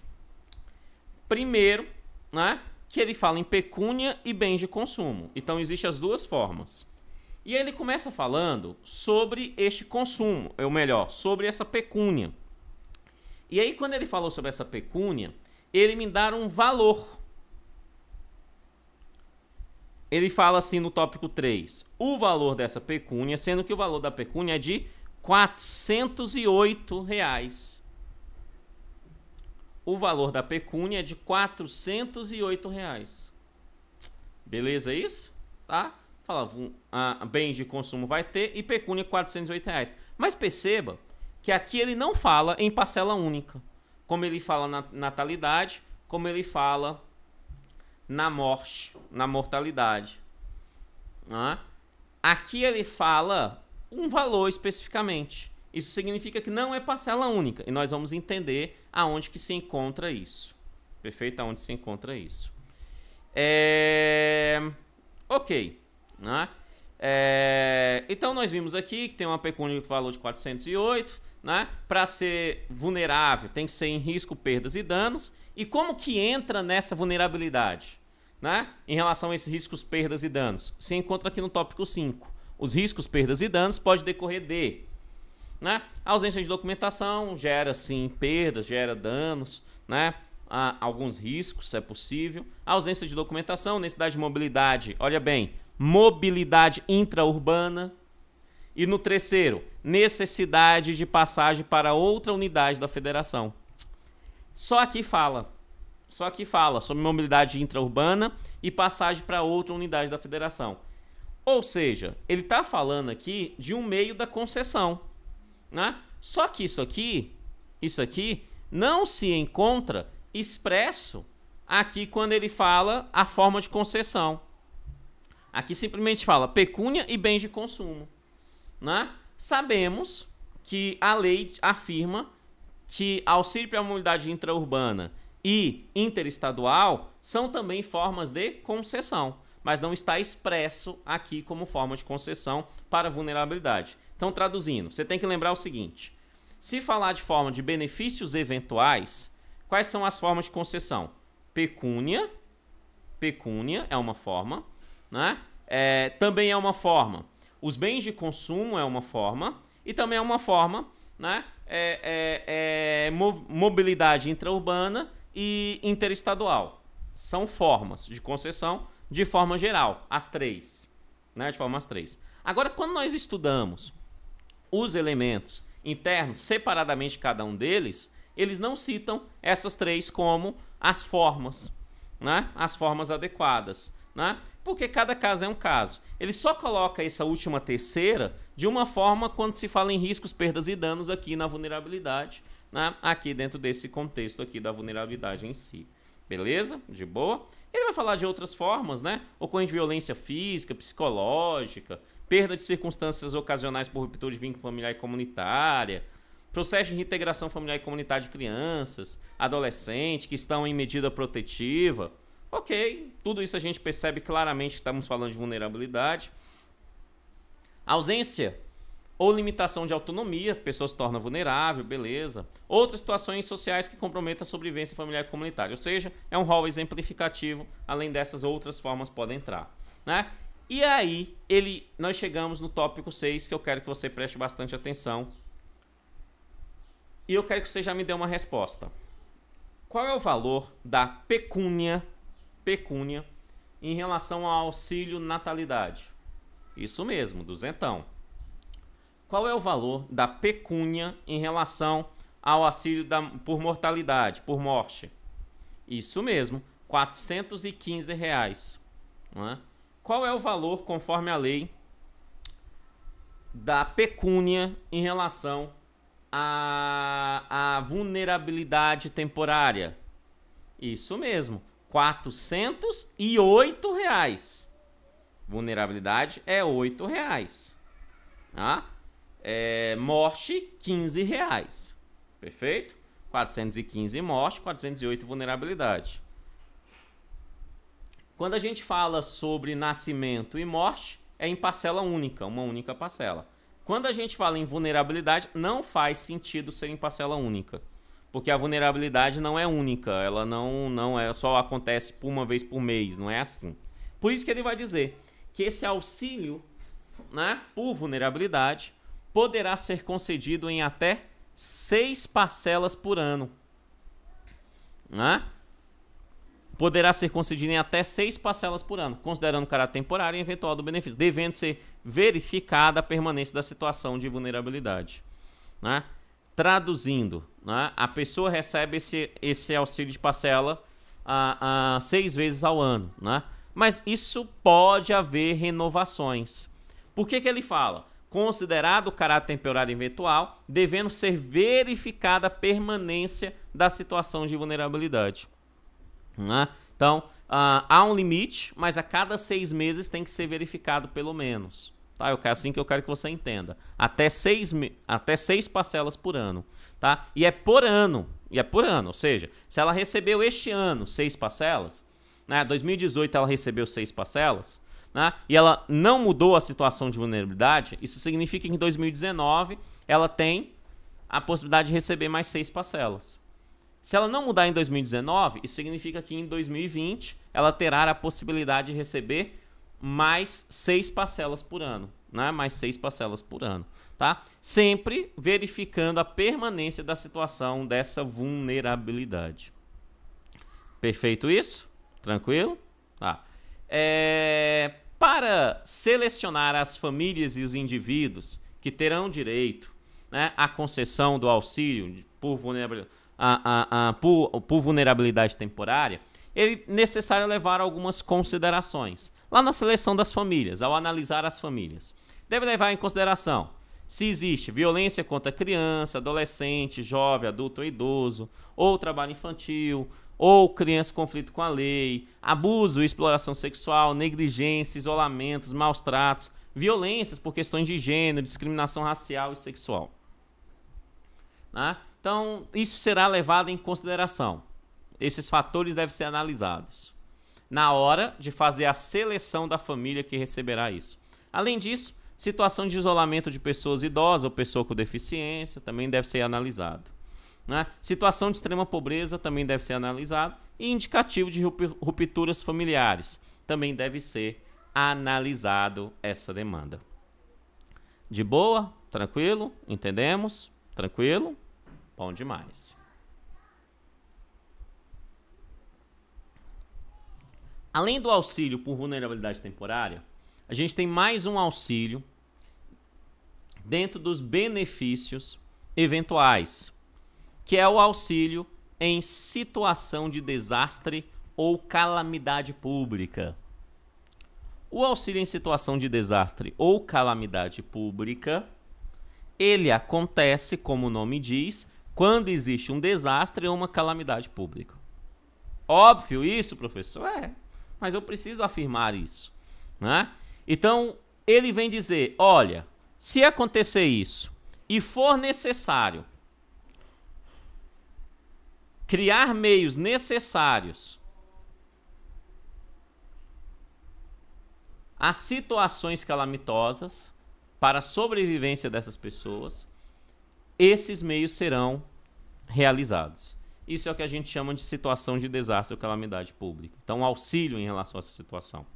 Primeiro, né, que ele fala em pecúnia e bens de consumo. Então, existem as duas formas. E ele começa falando sobre este consumo, ou melhor, sobre essa pecúnia. E aí, quando ele falou sobre essa pecúnia, ele me dá um valor. Ele fala assim no tópico 3, o valor dessa pecúnia, sendo que o valor da pecúnia é de R$ 408. O valor da pecúnia é de R$ 408. Beleza isso? Tá? Falava, bens de consumo vai ter e pecúnia R$ 408. Mas perceba que aqui ele não fala em parcela única, como ele fala na natalidade, como ele fala na morte, na mortalidade. Aqui ele fala um valor especificamente. Isso significa que não é parcela única. E nós vamos entender aonde que se encontra isso. Perfeito? Aonde se encontra isso. Ok. Né? Então nós vimos aqui que tem uma pecúnia com valor de 408, né? Para ser vulnerável tem que ser em risco, perdas e danos. E como que entra nessa vulnerabilidade, né? Em relação a esses riscos, perdas e danos? Se encontra aqui no tópico 5. Os riscos, perdas e danos pode decorrer de, né? A ausência de documentação gera sim perdas, gera danos, né? Alguns riscos, é possível. A ausência de documentação, necessidade de mobilidade, olha bem, mobilidade intraurbana. E no terceiro, necessidade de passagem para outra unidade da federação. Só aqui fala sobre mobilidade intraurbana e passagem para outra unidade da federação. Ou seja, ele está falando aqui de um meio da concessão, né? Só que isso aqui não se encontra expresso aqui quando ele fala a forma de concessão. Aqui simplesmente fala pecúnia e bens de consumo, né? Sabemos que a lei afirma que auxílio para a mobilidade intraurbana e interestadual são também formas de concessão. mas não está expresso aqui como forma de concessão para vulnerabilidade. Então, traduzindo, você tem que lembrar o seguinte: se falar de forma de benefícios eventuais, quais são as formas de concessão? Pecúnia é uma forma, né? Também é uma forma. Os bens de consumo é uma forma, e também é uma forma, né? Mobilidade intraurbana e interestadual. São formas de concessão de forma geral, as três, né? De forma as três. Agora, quando nós estudamos os elementos internos separadamente cada um deles, eles não citam essas três como as formas, né? As formas adequadas, né? Porque cada caso é um caso. Ele só coloca essa última terceira de uma forma quando se fala em riscos, perdas e danos aqui na vulnerabilidade, né? Aqui dentro desse contexto aqui da vulnerabilidade em si. Beleza? De boa? Ele vai falar de outras formas, né? Ocorrente de violência física, psicológica, perda de circunstâncias ocasionais por ruptura de vínculo familiar e comunitária, processo de reintegração familiar e comunitária de crianças, adolescentes que estão em medida protetiva. Ok, tudo isso a gente percebe claramente que estamos falando de vulnerabilidade. Ausência ou limitação de autonomia, a pessoa se torna vulnerável, beleza. Outras situações sociais que comprometam a sobrevivência familiar e comunitária. Ou seja, é um rol exemplificativo, além dessas outras formas podem entrar, né? E aí, nós chegamos no tópico 6, que eu quero que você preste bastante atenção. E eu quero que você já me dê uma resposta. Qual é o valor da pecúnia em relação ao auxílio natalidade? Isso mesmo, duzentão. Qual é o valor da pecúnia em relação ao auxílio por mortalidade, por morte? Isso mesmo, R$ 415. Não é? Qual é o valor, conforme a lei, da pecúnia em relação à vulnerabilidade temporária? Isso mesmo, R$ 408. Vulnerabilidade é R$ 8. Tá? Morte, R$ 15. Perfeito? 415 morte, 408 vulnerabilidade. Quando a gente fala sobre nascimento e morte, é em parcela única, uma única parcela. Quando a gente fala em vulnerabilidade, não faz sentido ser em parcela única. Porque a vulnerabilidade não é única, ela não só acontece por uma vez por mês, não é assim. Por isso que ele vai dizer que esse auxílio, né, por vulnerabilidade poderá ser concedido em até 6 parcelas por ano. Né? Poderá ser concedido em até 6 parcelas por ano, considerando o caráter temporário e eventual do benefício, devendo ser verificada a permanência da situação de vulnerabilidade. Né? Traduzindo, né, a pessoa recebe esse auxílio de parcela 6 vezes ao ano. Né? Mas isso pode haver renovações. Por que ele fala? Considerado o caráter temporário e eventual, devendo ser verificada a permanência da situação de vulnerabilidade. Né? Então, há um limite, mas a cada 6 meses tem que ser verificado pelo menos. Tá? Assim que eu quero que você entenda. Até 6 parcelas por ano. Tá? E é por ano. Ou seja, se ela recebeu este ano 6 parcelas, né? 2018 ela recebeu 6 parcelas, né? E ela não mudou a situação de vulnerabilidade, isso significa que em 2019 ela tem a possibilidade de receber mais 6 parcelas. Se ela não mudar em 2019, isso significa que em 2020 ela terá a possibilidade de receber mais 6 parcelas por ano. Né? Mais 6 parcelas por ano. Tá? Sempre verificando a permanência da situação dessa vulnerabilidade. Perfeito isso? Tranquilo? Tá. Para selecionar as famílias e os indivíduos que terão direito, né, à concessão do auxílio por vulnerabilidade temporária, é necessário levar algumas considerações. Lá na seleção das famílias, ao analisar as famílias, deve levar em consideração se existe violência contra criança, adolescente, jovem, adulto ou idoso, ou trabalho infantil, ou criança em conflito com a lei, abuso e exploração sexual, negligência, isolamentos, maus tratos, violências por questões de gênero, discriminação racial e sexual. Né? Então, isso será levado em consideração. Esses fatores devem ser analisados. na hora de fazer a seleção da família que receberá isso. Além disso, situação de isolamento de pessoas idosas ou pessoa com deficiência também deve ser analisado. Né? Situação de extrema pobreza também deve ser analisado. E indicativo de rupturas familiares também deve ser analisado essa demanda. De boa? Tranquilo? Entendemos? Tranquilo? Bom demais. Além do auxílio por vulnerabilidade temporária, a gente tem mais um auxílio dentro dos benefícios eventuais, que é o auxílio em situação de desastre ou calamidade pública. O auxílio em situação de desastre ou calamidade pública, ele acontece, como o nome diz, quando existe um desastre ou uma calamidade pública. Óbvio isso, professor? É, mas eu preciso afirmar isso, né? Então, ele vem dizer, olha, se acontecer isso e for necessário criar meios necessários a situações calamitosas para a sobrevivência dessas pessoas, esses meios serão realizados. Isso é o que a gente chama de situação de desastre ou calamidade pública. Então, auxílio em relação a essa situação,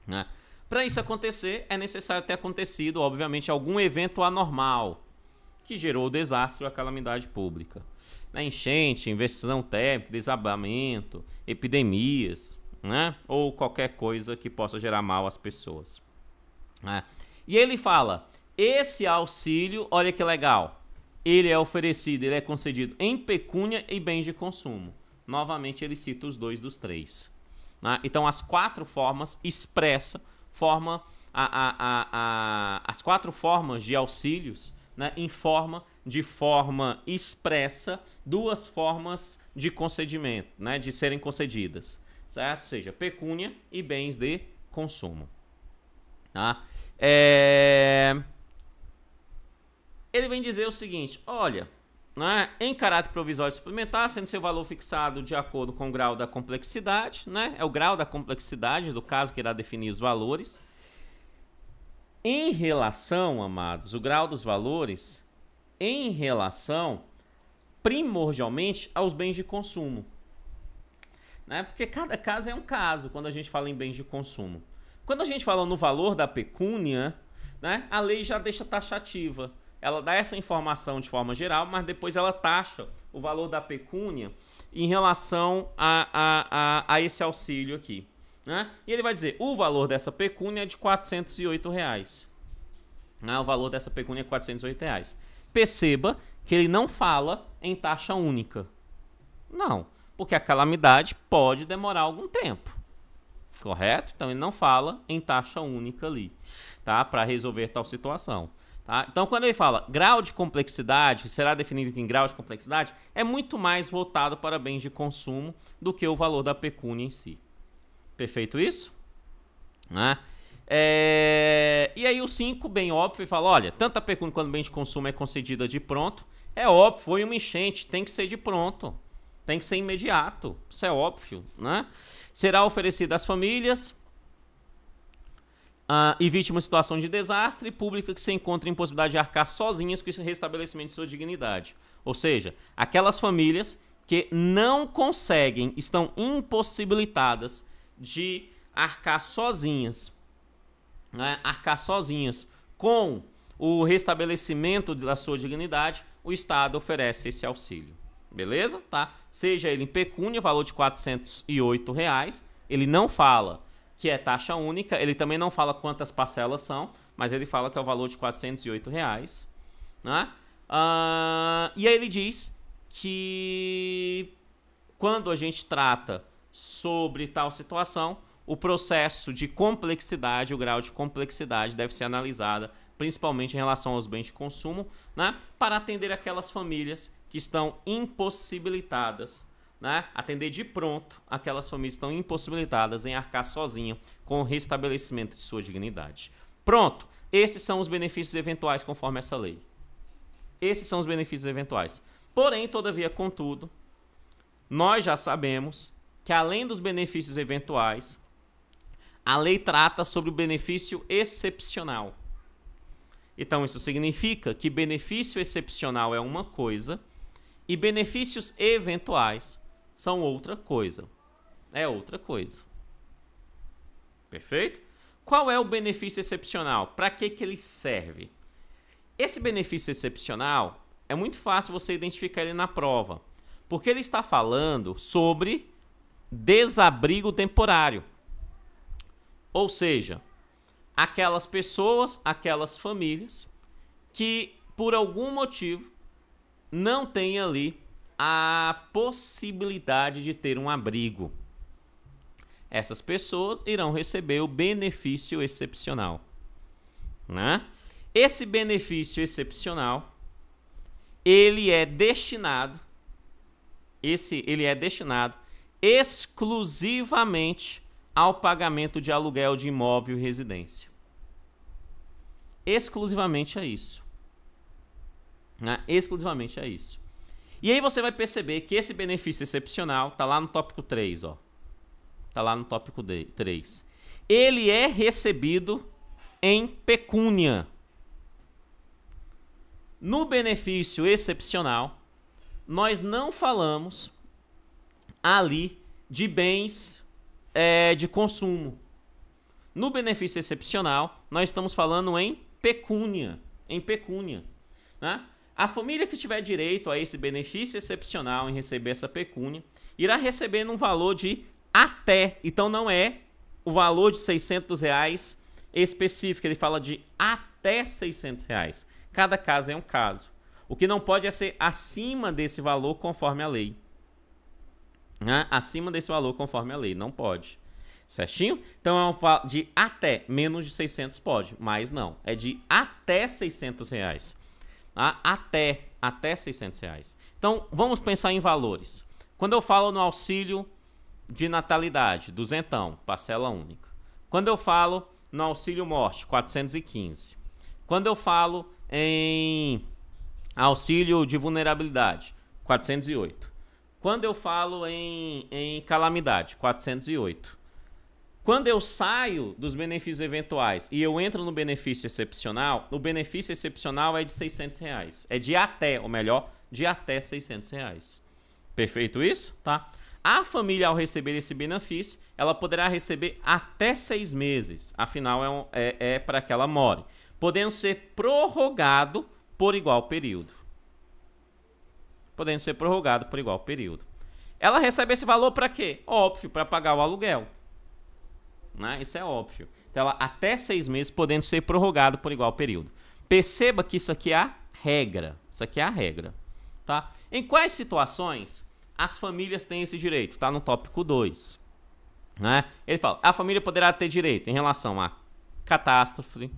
né? Para isso acontecer, é necessário ter acontecido, obviamente, algum evento anormal que gerou o desastre ou a calamidade pública. Enchente, inversão térmica, desabamento, epidemias, né? Ou qualquer coisa que possa gerar mal às pessoas, né? E ele fala, esse auxílio, olha que legal, ele é oferecido, ele é concedido em pecúnia e bens de consumo. Novamente ele cita os dois dos três, né? Então as quatro formas as quatro formas de auxílios, né, de forma expressa duas formas de concedimento, né, de serem concedidas, certo? Ou seja, pecúnia e bens de consumo. Tá? Ele vem dizer o seguinte, olha, né, em caráter provisório suplementar, sendo seu valor fixado de acordo com o grau da complexidade, né, é o grau da complexidade do caso que irá definir os valores. Em relação, amados, o grau dos valores em relação primordialmente aos bens de consumo, né? Porque cada caso é um caso quando a gente fala em bens de consumo. Quando a gente fala no valor da pecúnia, né, a lei já deixa taxativa. Ela dá essa informação de forma geral, mas depois ela taxa o valor da pecúnia em relação a esse auxílio aqui, né? E ele vai dizer, o valor dessa pecúnia é de R$408. Né? O valor dessa pecúnia é R$408. Perceba que ele não fala em taxa única. Não, porque a calamidade pode demorar algum tempo. Correto? Então ele não fala em taxa única ali, tá? Para resolver tal situação. Tá? Então quando ele fala grau de complexidade, será definido aqui em grau de complexidade, é muito mais voltado para bens de consumo do que o valor da pecúnia em si. Perfeito isso? Né? E aí o 5, bem óbvio, fala, olha, tanto a pecúnia quanto o bem de consumo é concedida de pronto. É óbvio, foi uma enchente, tem que ser de pronto. Tem que ser imediato, isso é óbvio, né? Será oferecido às famílias e vítimas de situação de desastre pública que se encontram em possibilidade de arcar sozinhas com o restabelecimento de sua dignidade. Ou seja, aquelas famílias que não conseguem, estão impossibilitadas de arcar sozinhas, né? Arcar sozinhas com o restabelecimento da sua dignidade, o Estado oferece esse auxílio. Beleza? Tá? Seja ele em pecúnia, valor de R$408, ele não fala que é taxa única, ele também não fala quantas parcelas são, mas ele fala que é o valor de R$408, né? E aí ele diz que quando a gente trata sobre tal situação, o processo de complexidade, o grau de complexidade deve ser analisada principalmente em relação aos bens de consumo, né? Para atender aquelas famílias que estão impossibilitadas, né? Atender de pronto aquelas famílias que estão impossibilitadas em arcar sozinha com o restabelecimento de sua dignidade. Pronto, esses são os benefícios eventuais conforme essa lei. Esses são os benefícios eventuais. Porém, todavia, contudo, nós já sabemos que além dos benefícios eventuais, a lei trata sobre o benefício excepcional. Então, isso significa que benefício excepcional é uma coisa e benefícios eventuais são outra coisa. É outra coisa. Perfeito? Qual é o benefício excepcional? Para que ele serve? Esse benefício excepcional é muito fácil você identificar ele na prova, porque ele está falando sobre desabrigo temporário. Ou seja, aquelas pessoas, aquelas famílias que por algum motivo não têm ali a possibilidade de ter um abrigo. Essas pessoas irão receber o benefício excepcional, né? Esse benefício excepcional, ele é destinado exclusivamente ao pagamento de aluguel de imóvel e residência. Exclusivamente a isso. Né? Exclusivamente a isso. E aí você vai perceber que esse benefício excepcional está lá no tópico 3, ó. Está lá no tópico 3. Ele é recebido em pecúnia. No benefício excepcional, nós não falamos ali de bens de consumo. No benefício excepcional, nós estamos falando em pecúnia. Né? A família que tiver direito a esse benefício excepcional em receber essa pecúnia, irá receber num valor de até. Então não é o valor de R$600 específico, ele fala de até R$600. Cada caso é um caso. O que não pode é ser acima desse valor conforme a lei. Né? Acima desse valor conforme a lei, não pode. Certinho? Então é de até, menos de 600 pode, mas não. É de até R$600. Tá? Até R$600. Então vamos pensar em valores. Quando eu falo no auxílio de natalidade, duzentão, parcela única. Quando eu falo no auxílio morte, 415. Quando eu falo em auxílio de vulnerabilidade, 408. Quando eu falo em calamidade, 408. Quando eu saio dos benefícios eventuais e eu entro no benefício excepcional, o benefício excepcional é de R$600. É de até, ou melhor, de até R$600. Perfeito isso? Tá? A família, ao receber esse benefício, ela poderá receber até 6 meses. Afinal, é para que ela more. Podendo ser prorrogado por igual período. Podendo ser prorrogado por igual período. Ela recebe esse valor para quê? Óbvio, para pagar o aluguel. Né? Isso é óbvio. Então, ela até 6 meses podendo ser prorrogado por igual período. Perceba que isso aqui é a regra. Isso aqui é a regra. Tá? Em quais situações as famílias têm esse direito? Está no tópico 2. Né? Ele fala, a família poderá ter direito em relação a catástrofe,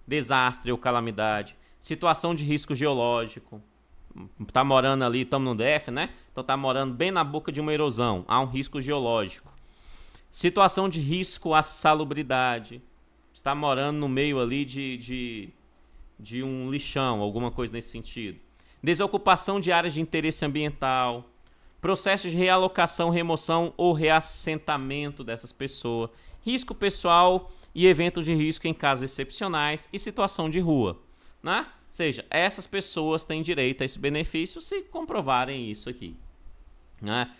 desastre ou calamidade, situação de risco geológico. Tá morando ali, estamos no DF, né? Então tá morando bem na boca de uma erosão, há um risco geológico. Situação de risco à salubridade. Está morando no meio ali de um lixão, alguma coisa nesse sentido. Desocupação de áreas de interesse ambiental. Processo de realocação, remoção ou reassentamento dessas pessoas. Risco pessoal e eventos de risco em casos excepcionais e situação de rua. Né? Ou seja, essas pessoas têm direito a esse benefício se comprovarem isso aqui. Né?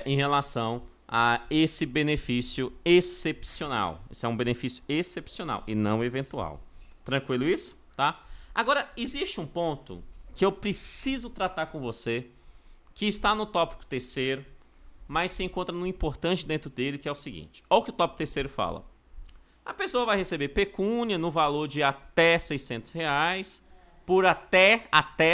Em relação a esse benefício excepcional. Esse é um benefício excepcional e não eventual. Tranquilo isso? Tá? Agora, existe um ponto que eu preciso tratar com você, que está no tópico 3º, mas se encontra no importante dentro dele, que é o seguinte. Olha o que o tópico 3º fala. A pessoa vai receber pecúnia no valor de até R$600, por até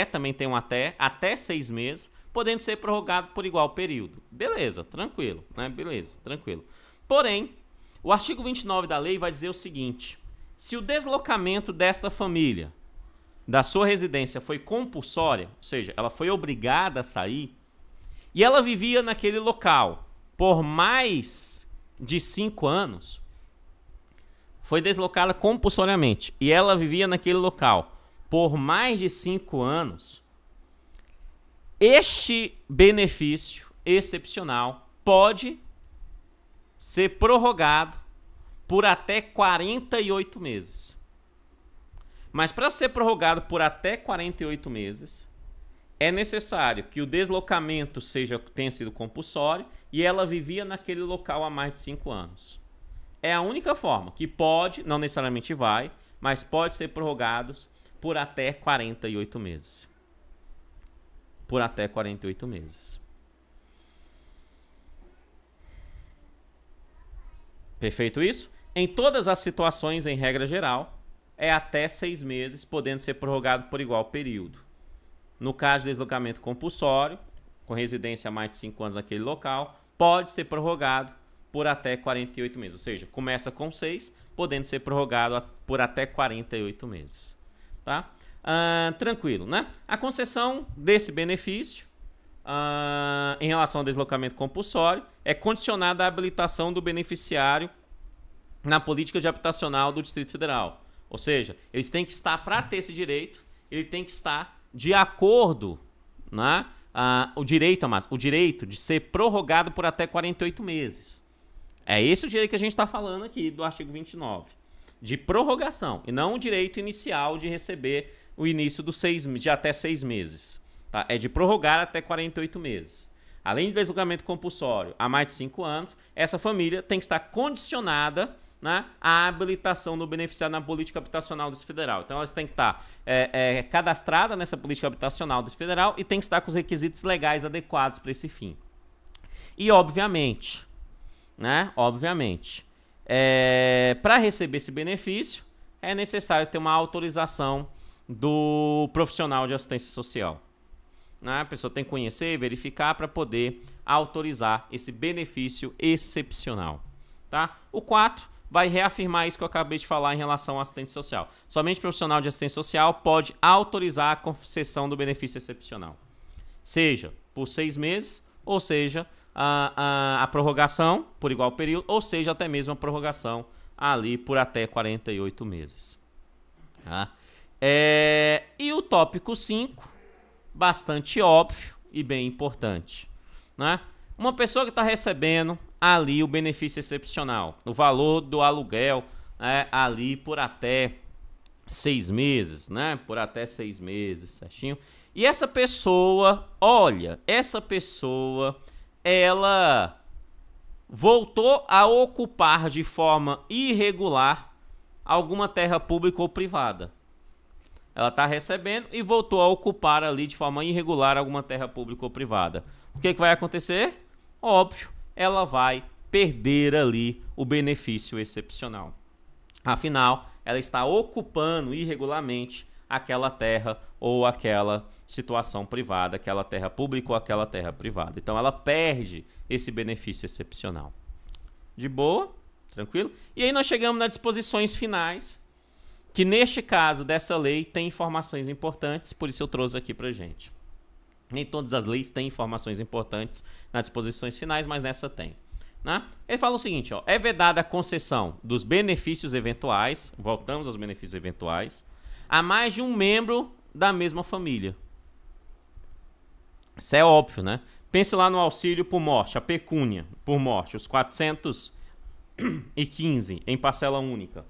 também tem um até 6 meses, podendo ser prorrogado por igual período. Beleza, tranquilo, né? Beleza, tranquilo. Porém, o artigo 29 da lei vai dizer o seguinte: se o deslocamento desta família da sua residência foi compulsória, ou seja, ela foi obrigada a sair, e ela vivia naquele local por mais de 5 anos, foi deslocada compulsoriamente, e ela vivia naquele local por mais de 5 anos, este benefício excepcional pode ser prorrogado por até 48 meses. Mas para ser prorrogado por até 48 meses, é necessário que o deslocamento tenha sido compulsório e ela vivia naquele local há mais de 5 anos. É a única forma que pode, não necessariamente vai, mas pode ser prorrogado por até 48 meses. Por até 48 meses. Perfeito isso? Em todas as situações, em regra geral, é até 6 meses, podendo ser prorrogado por igual período. No caso de deslocamento compulsório, com residência há mais de 5 anos naquele local, pode ser prorrogado por até 48 meses. Ou seja, começa com 6, podendo ser prorrogado por até 48 meses. Tá? Tranquilo, né? A concessão desse benefício, em relação ao deslocamento compulsório, é condicionada à habilitação do beneficiário na política de habitacional do Distrito Federal. Ou seja, eles têm que estar, para ter esse direito, ele tem que estar de acordo, né? O direito de ser prorrogado por até 48 meses. É esse o direito que a gente está falando aqui do artigo 29. De prorrogação, e não o direito inicial de receber o início de até 6 meses. Tá? É de prorrogar até 48 meses. Além de deslocamento compulsório há mais de 5 anos, essa família tem que estar condicionada, né, à habilitação do beneficiário na política habitacional do Distrito Federal. Então, elas têm que estar cadastrada nessa política habitacional do Distrito Federal e tem que estar com os requisitos legais adequados para esse fim. E, obviamente, para receber esse benefício, é necessário ter uma autorização do profissional de assistência social. A pessoa tem que conhecer, verificar para poder autorizar esse benefício excepcional. Tá? O 4 vai reafirmar isso que eu acabei de falar em relação ao assistente social. Somente o profissional de assistência social pode autorizar a concessão do benefício excepcional. Seja por 6 meses, ou seja, a prorrogação por igual período, ou seja, até mesmo a prorrogação ali por até 48 meses. Tá? E o tópico 5, bastante óbvio e bem importante, né? Uma pessoa que está recebendo ali o benefício excepcional, o valor do aluguel, né, ali por até 6 meses, né? Por até 6 meses, certinho. E essa pessoa, ela voltou a ocupar de forma irregular alguma terra pública ou privada. Ela está recebendo e voltou a ocupar ali de forma irregular alguma terra pública ou privada. O que vai acontecer? Óbvio, ela vai perder ali o benefício excepcional. Afinal, ela está ocupando irregularmente aquela terra ou aquela situação privada, aquela terra pública ou aquela terra privada. Então, ela perde esse benefício excepcional. De boa? Tranquilo? E aí nós chegamos nas disposições finais, que neste caso dessa lei tem informações importantes, por isso eu trouxe aqui pra gente. Nem todas as leis têm informações importantes nas disposições finais, mas nessa tem. Né? Ele fala o seguinte, ó, é vedada a concessão dos benefícios eventuais, voltamos aos benefícios eventuais, a mais de um membro da mesma família. Isso é óbvio, né? Pense lá no auxílio por morte, a pecúnia por morte, os 415 em parcela única.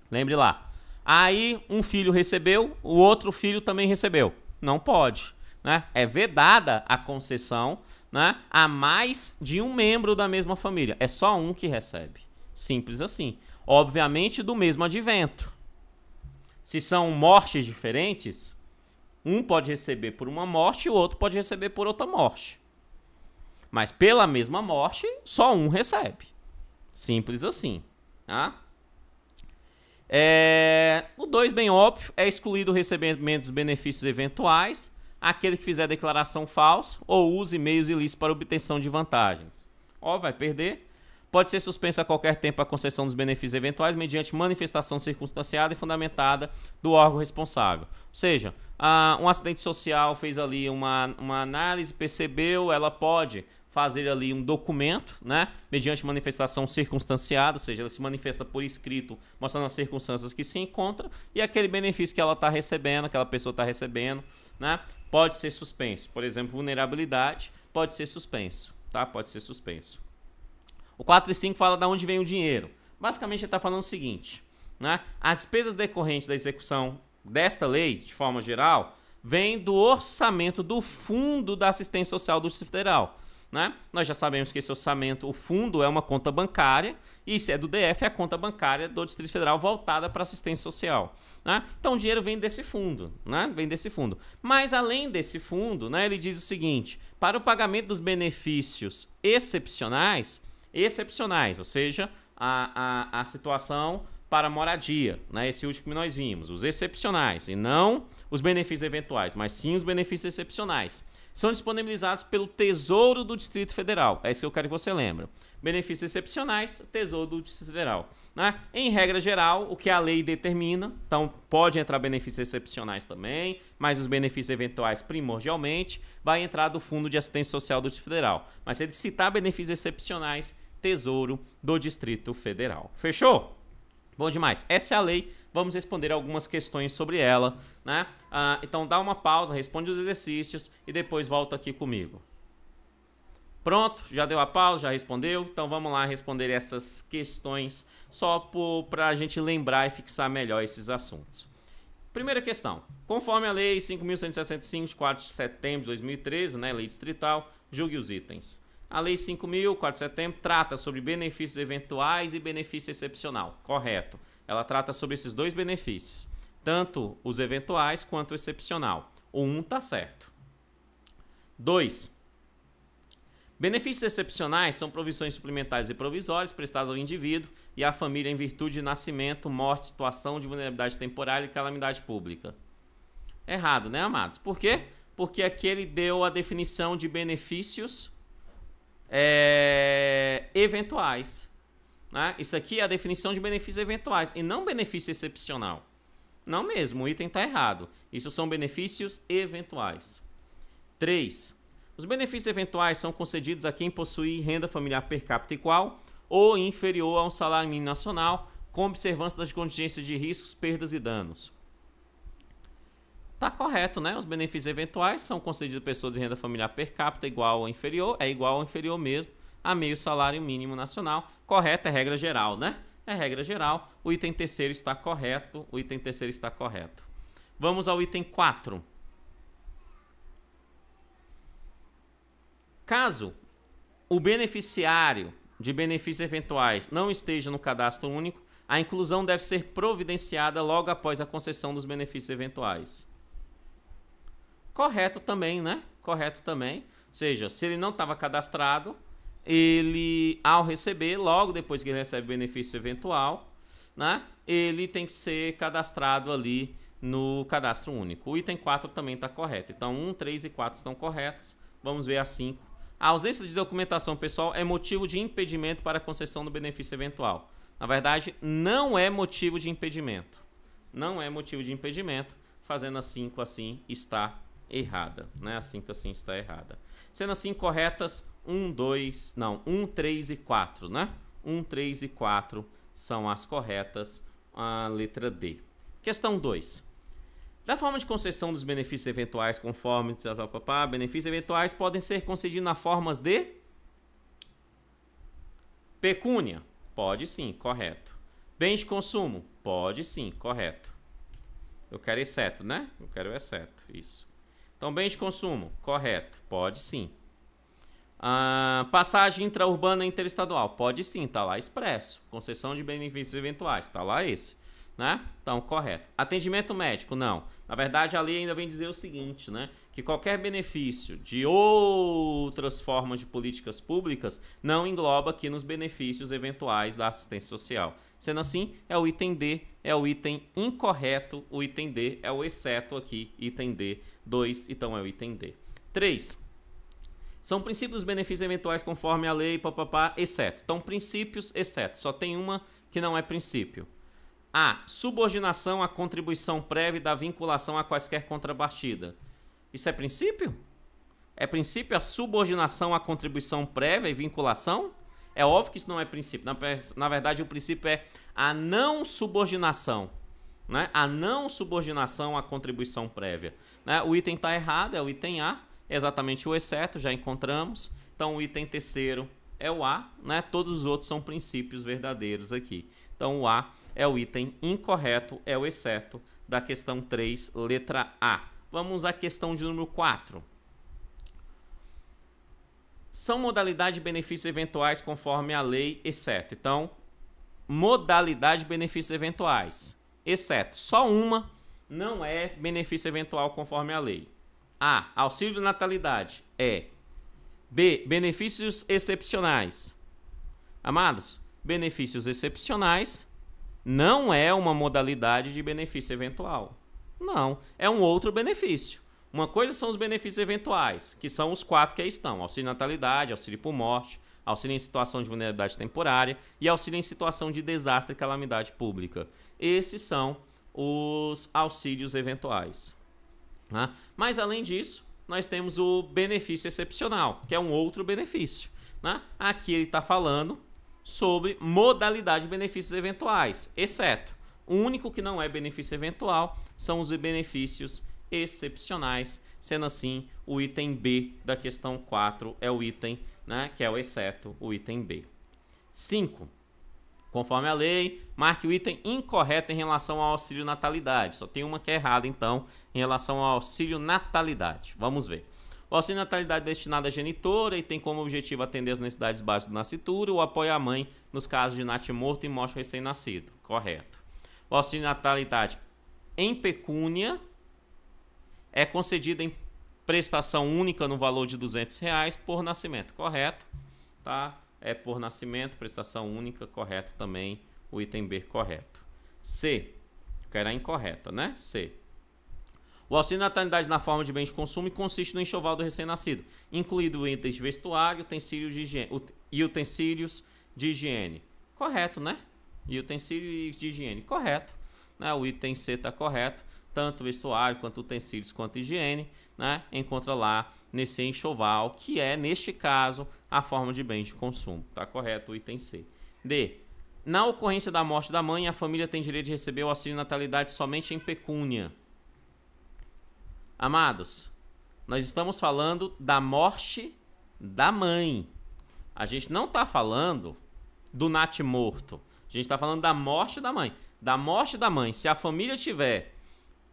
Lembre lá. Aí um filho recebeu, o outro filho também recebeu. Não pode, né? É vedada a concessão, né, a mais de um membro da mesma família. É só um que recebe. Simples assim. Obviamente do mesmo advento. Se são mortes diferentes, um pode receber por uma morte e o outro pode receber por outra morte. Mas pela mesma morte, só um recebe. Simples assim. Tá? O 2, bem óbvio, é excluído o recebimento dos benefícios eventuais aquele que fizer declaração falsa ou use meios ilícitos para obtenção de vantagens. Vai perder. Pode ser suspensa a qualquer tempo a concessão dos benefícios eventuais mediante manifestação circunstanciada e fundamentada do órgão responsável. Ou seja, um assistente social fez ali uma análise, percebeu, ela pode fazer ali um documento, né, mediante manifestação circunstanciada, ou seja, ela se manifesta por escrito, mostrando as circunstâncias que se encontra, e aquele benefício que ela está recebendo, aquela pessoa está recebendo, né, pode ser suspenso. Por exemplo, vulnerabilidade pode ser suspenso. tá? Pode ser suspenso. O 4 e 5 fala de onde vem o dinheiro. Basicamente, ele está falando o seguinte, né? As despesas decorrentes da execução desta lei, de forma geral, vêm do orçamento do Fundo da Assistência Social do Distrito Federal. Né? Nós já sabemos que esse orçamento, o fundo, é uma conta bancária, e se é do DF, é a conta bancária do Distrito Federal voltada para assistência social. Né? Então o dinheiro vem desse fundo, né? Vem desse fundo. Mas além desse fundo, né, ele diz o seguinte: para o pagamento dos benefícios excepcionais, ou seja, a situação para moradia, né? Esse último que nós vimos, os excepcionais, e não os benefícios eventuais, mas sim os benefícios excepcionais, são disponibilizados pelo Tesouro do Distrito Federal. É isso que eu quero que você lembre. Benefícios excepcionais, Tesouro do Distrito Federal. Né? Em regra geral, o que a lei determina, então pode entrar benefícios excepcionais também, mas os benefícios eventuais primordialmente, vai entrar do Fundo de Assistência Social do Distrito Federal. Mas se ele citar benefícios excepcionais, Tesouro do Distrito Federal. Fechou? Bom demais. Essa é a lei. Vamos responder algumas questões sobre ela, né? Então dá uma pausa, responde os exercícios e depois volta aqui comigo. Pronto, já deu a pausa, já respondeu? Então vamos lá responder essas questões só para a gente lembrar e fixar melhor esses assuntos. Primeira questão. Conforme a Lei 5.165, de 4 de setembro de 2013, né, Lei Distrital, julgue os itens. A Lei 5.000, 4 de setembro, trata sobre benefícios eventuais e benefício excepcional. Correto. Ela trata sobre esses dois benefícios, tanto os eventuais quanto o excepcional. O 1 está certo. 2. Benefícios excepcionais são provisões suplementares e provisórias prestadas ao indivíduo e à família em virtude de nascimento, morte, situação de vulnerabilidade temporária e calamidade pública. Errado, né, amados? Por quê? Porque aqui ele deu a definição de benefícios eventuais. Né? Isso aqui é a definição de benefícios eventuais e não benefício excepcional. Não mesmo, o item está errado. Isso são benefícios eventuais. 3. Os benefícios eventuais são concedidos a quem possui renda familiar per capita igual ou inferior a um salário mínimo nacional, com observância das contingências de riscos, perdas e danos. Tá correto, né? Os benefícios eventuais são concedidos a pessoas de renda familiar per capita igual ou inferior, é igual ou inferior mesmo a meio salário mínimo nacional. Correto, é regra geral, né? É regra geral. O item terceiro está correto. O item terceiro está correto. Vamos ao item 4. Caso o beneficiário de benefícios eventuais não esteja no cadastro único, a inclusão deve ser providenciada logo após a concessão dos benefícios eventuais. Correto também, né? Correto também. Ou seja, se ele não estava cadastrado, ele, ao receber, logo depois que ele recebe o benefício eventual, né, ele tem que ser cadastrado ali no cadastro único. O item 4 também está correto. Então, 1, 3 e 4 estão corretos. Vamos ver a 5. A ausência de documentação pessoal é motivo de impedimento para a concessão do benefício eventual. Na verdade, não é motivo de impedimento. Não é motivo de impedimento. Fazendo a 5 assim está errada. Né? A 5 assim está errada. Sendo assim corretas, 1, 3 e 4, né? 1, 3 e 4 são as corretas, a letra D. Questão 2. Da forma de concessão dos benefícios eventuais conforme benefícios eventuais podem ser concedidos na formas de pecúnia. Pode sim, correto. Bens de consumo? Pode sim, correto. Eu quero exceto, né? Eu quero exceto, isso. Então, bens de consumo? Correto, pode sim. Passagem intraurbana e interestadual? Pode sim, está lá expresso. Concessão de benefícios eventuais, está lá esse. Né? Então, correto. Atendimento médico? Não. Na verdade, a lei ainda vem dizer o seguinte, né? Que qualquer benefício de outras formas de políticas públicas não engloba aqui nos benefícios eventuais da assistência social. Sendo assim, é o item D, é o item incorreto, o item D é o exceto aqui, item D, 2, então é o item D. 3. São princípios dos benefícios eventuais conforme a lei, exceto. Então, princípios, exceto. Só tem uma que não é princípio. A. Subordinação à contribuição prévia da vinculação a quaisquer contrapartida. Isso é princípio? É princípio a subordinação à contribuição prévia e vinculação? É óbvio que isso não é princípio. Na verdade, o princípio é a não subordinação. Né? A não subordinação à contribuição prévia. Né? O item está errado, é o item A. Exatamente o exceto, já encontramos. Então o item terceiro é o A, né? Todos os outros são princípios verdadeiros aqui. Então o A é o item incorreto, é o exceto da questão 3, letra A. Vamos à questão de número 4. São modalidade de benefícios eventuais conforme a lei, exceto. Então, modalidade de benefícios eventuais, exceto. Só uma não é benefício eventual conforme a lei. A. Auxílio de natalidade. É. B. Benefícios excepcionais. Amados, benefícios excepcionais não é uma modalidade de benefício eventual. Não, é um outro benefício. Uma coisa são os benefícios eventuais, que são os 4 que aí estão: auxílio natalidade, auxílio por morte, auxílio em situação de vulnerabilidade temporária e auxílio em situação de desastre e calamidade pública. Esses são os auxílios eventuais. Né? Mas, além disso, nós temos o benefício excepcional, que é um outro benefício. Né? Aqui ele está falando sobre modalidade de benefícios eventuais, exceto. O único que não é benefício eventual são os benefícios excepcionais, sendo assim, o item B da questão 4 é o item, né, que é o exceto, o item B. 5. Conforme a lei, marque o item incorreto em relação ao auxílio natalidade. Só tem uma que é errada, então, em relação ao auxílio natalidade. Vamos ver. O auxílio natalidade é destinado à genitora e tem como objetivo atender as necessidades básicas do nascituro ou apoiar a mãe nos casos de natimorto e morte recém-nascido. Correto. O auxílio natalidade em pecúnia é concedido em prestação única no valor de R$200 por nascimento. Correto. Tá? É por nascimento, prestação única, correto também. O item B correto. C. Que era incorreta, né? C. O auxílio natalidade na forma de bens de consumo consiste no enxoval do recém-nascido, incluído itens de vestuário, utensílios de higiene, e utensílios de higiene. Correto, né? E utensílios de higiene. Correto. Né? O item C está correto. Tanto vestuário, quanto utensílios, quanto higiene, né? Encontra lá nesse enxoval, que é, neste caso, a forma de bens de consumo. Está correto o item C. D. Na ocorrência da morte da mãe, a família tem direito de receber o auxílio natalidade somente em pecúnia. Amados, nós estamos falando da morte da mãe. A gente não está falando do natimorto. A gente está falando da morte da mãe. Da morte da mãe, se a família tiver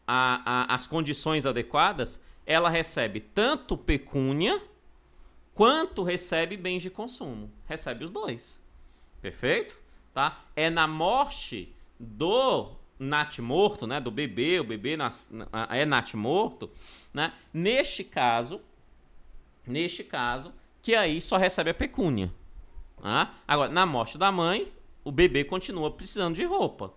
as condições adequadas, ela recebe tanto pecúnia quanto recebe bens de consumo. Recebe os dois. Perfeito? Tá? É na morte do natimorto, né, do bebê, o bebê é natimorto, né? Neste caso, que aí só recebe a pecúnia. Tá? Agora, na morte da mãe, o bebê continua precisando de roupa.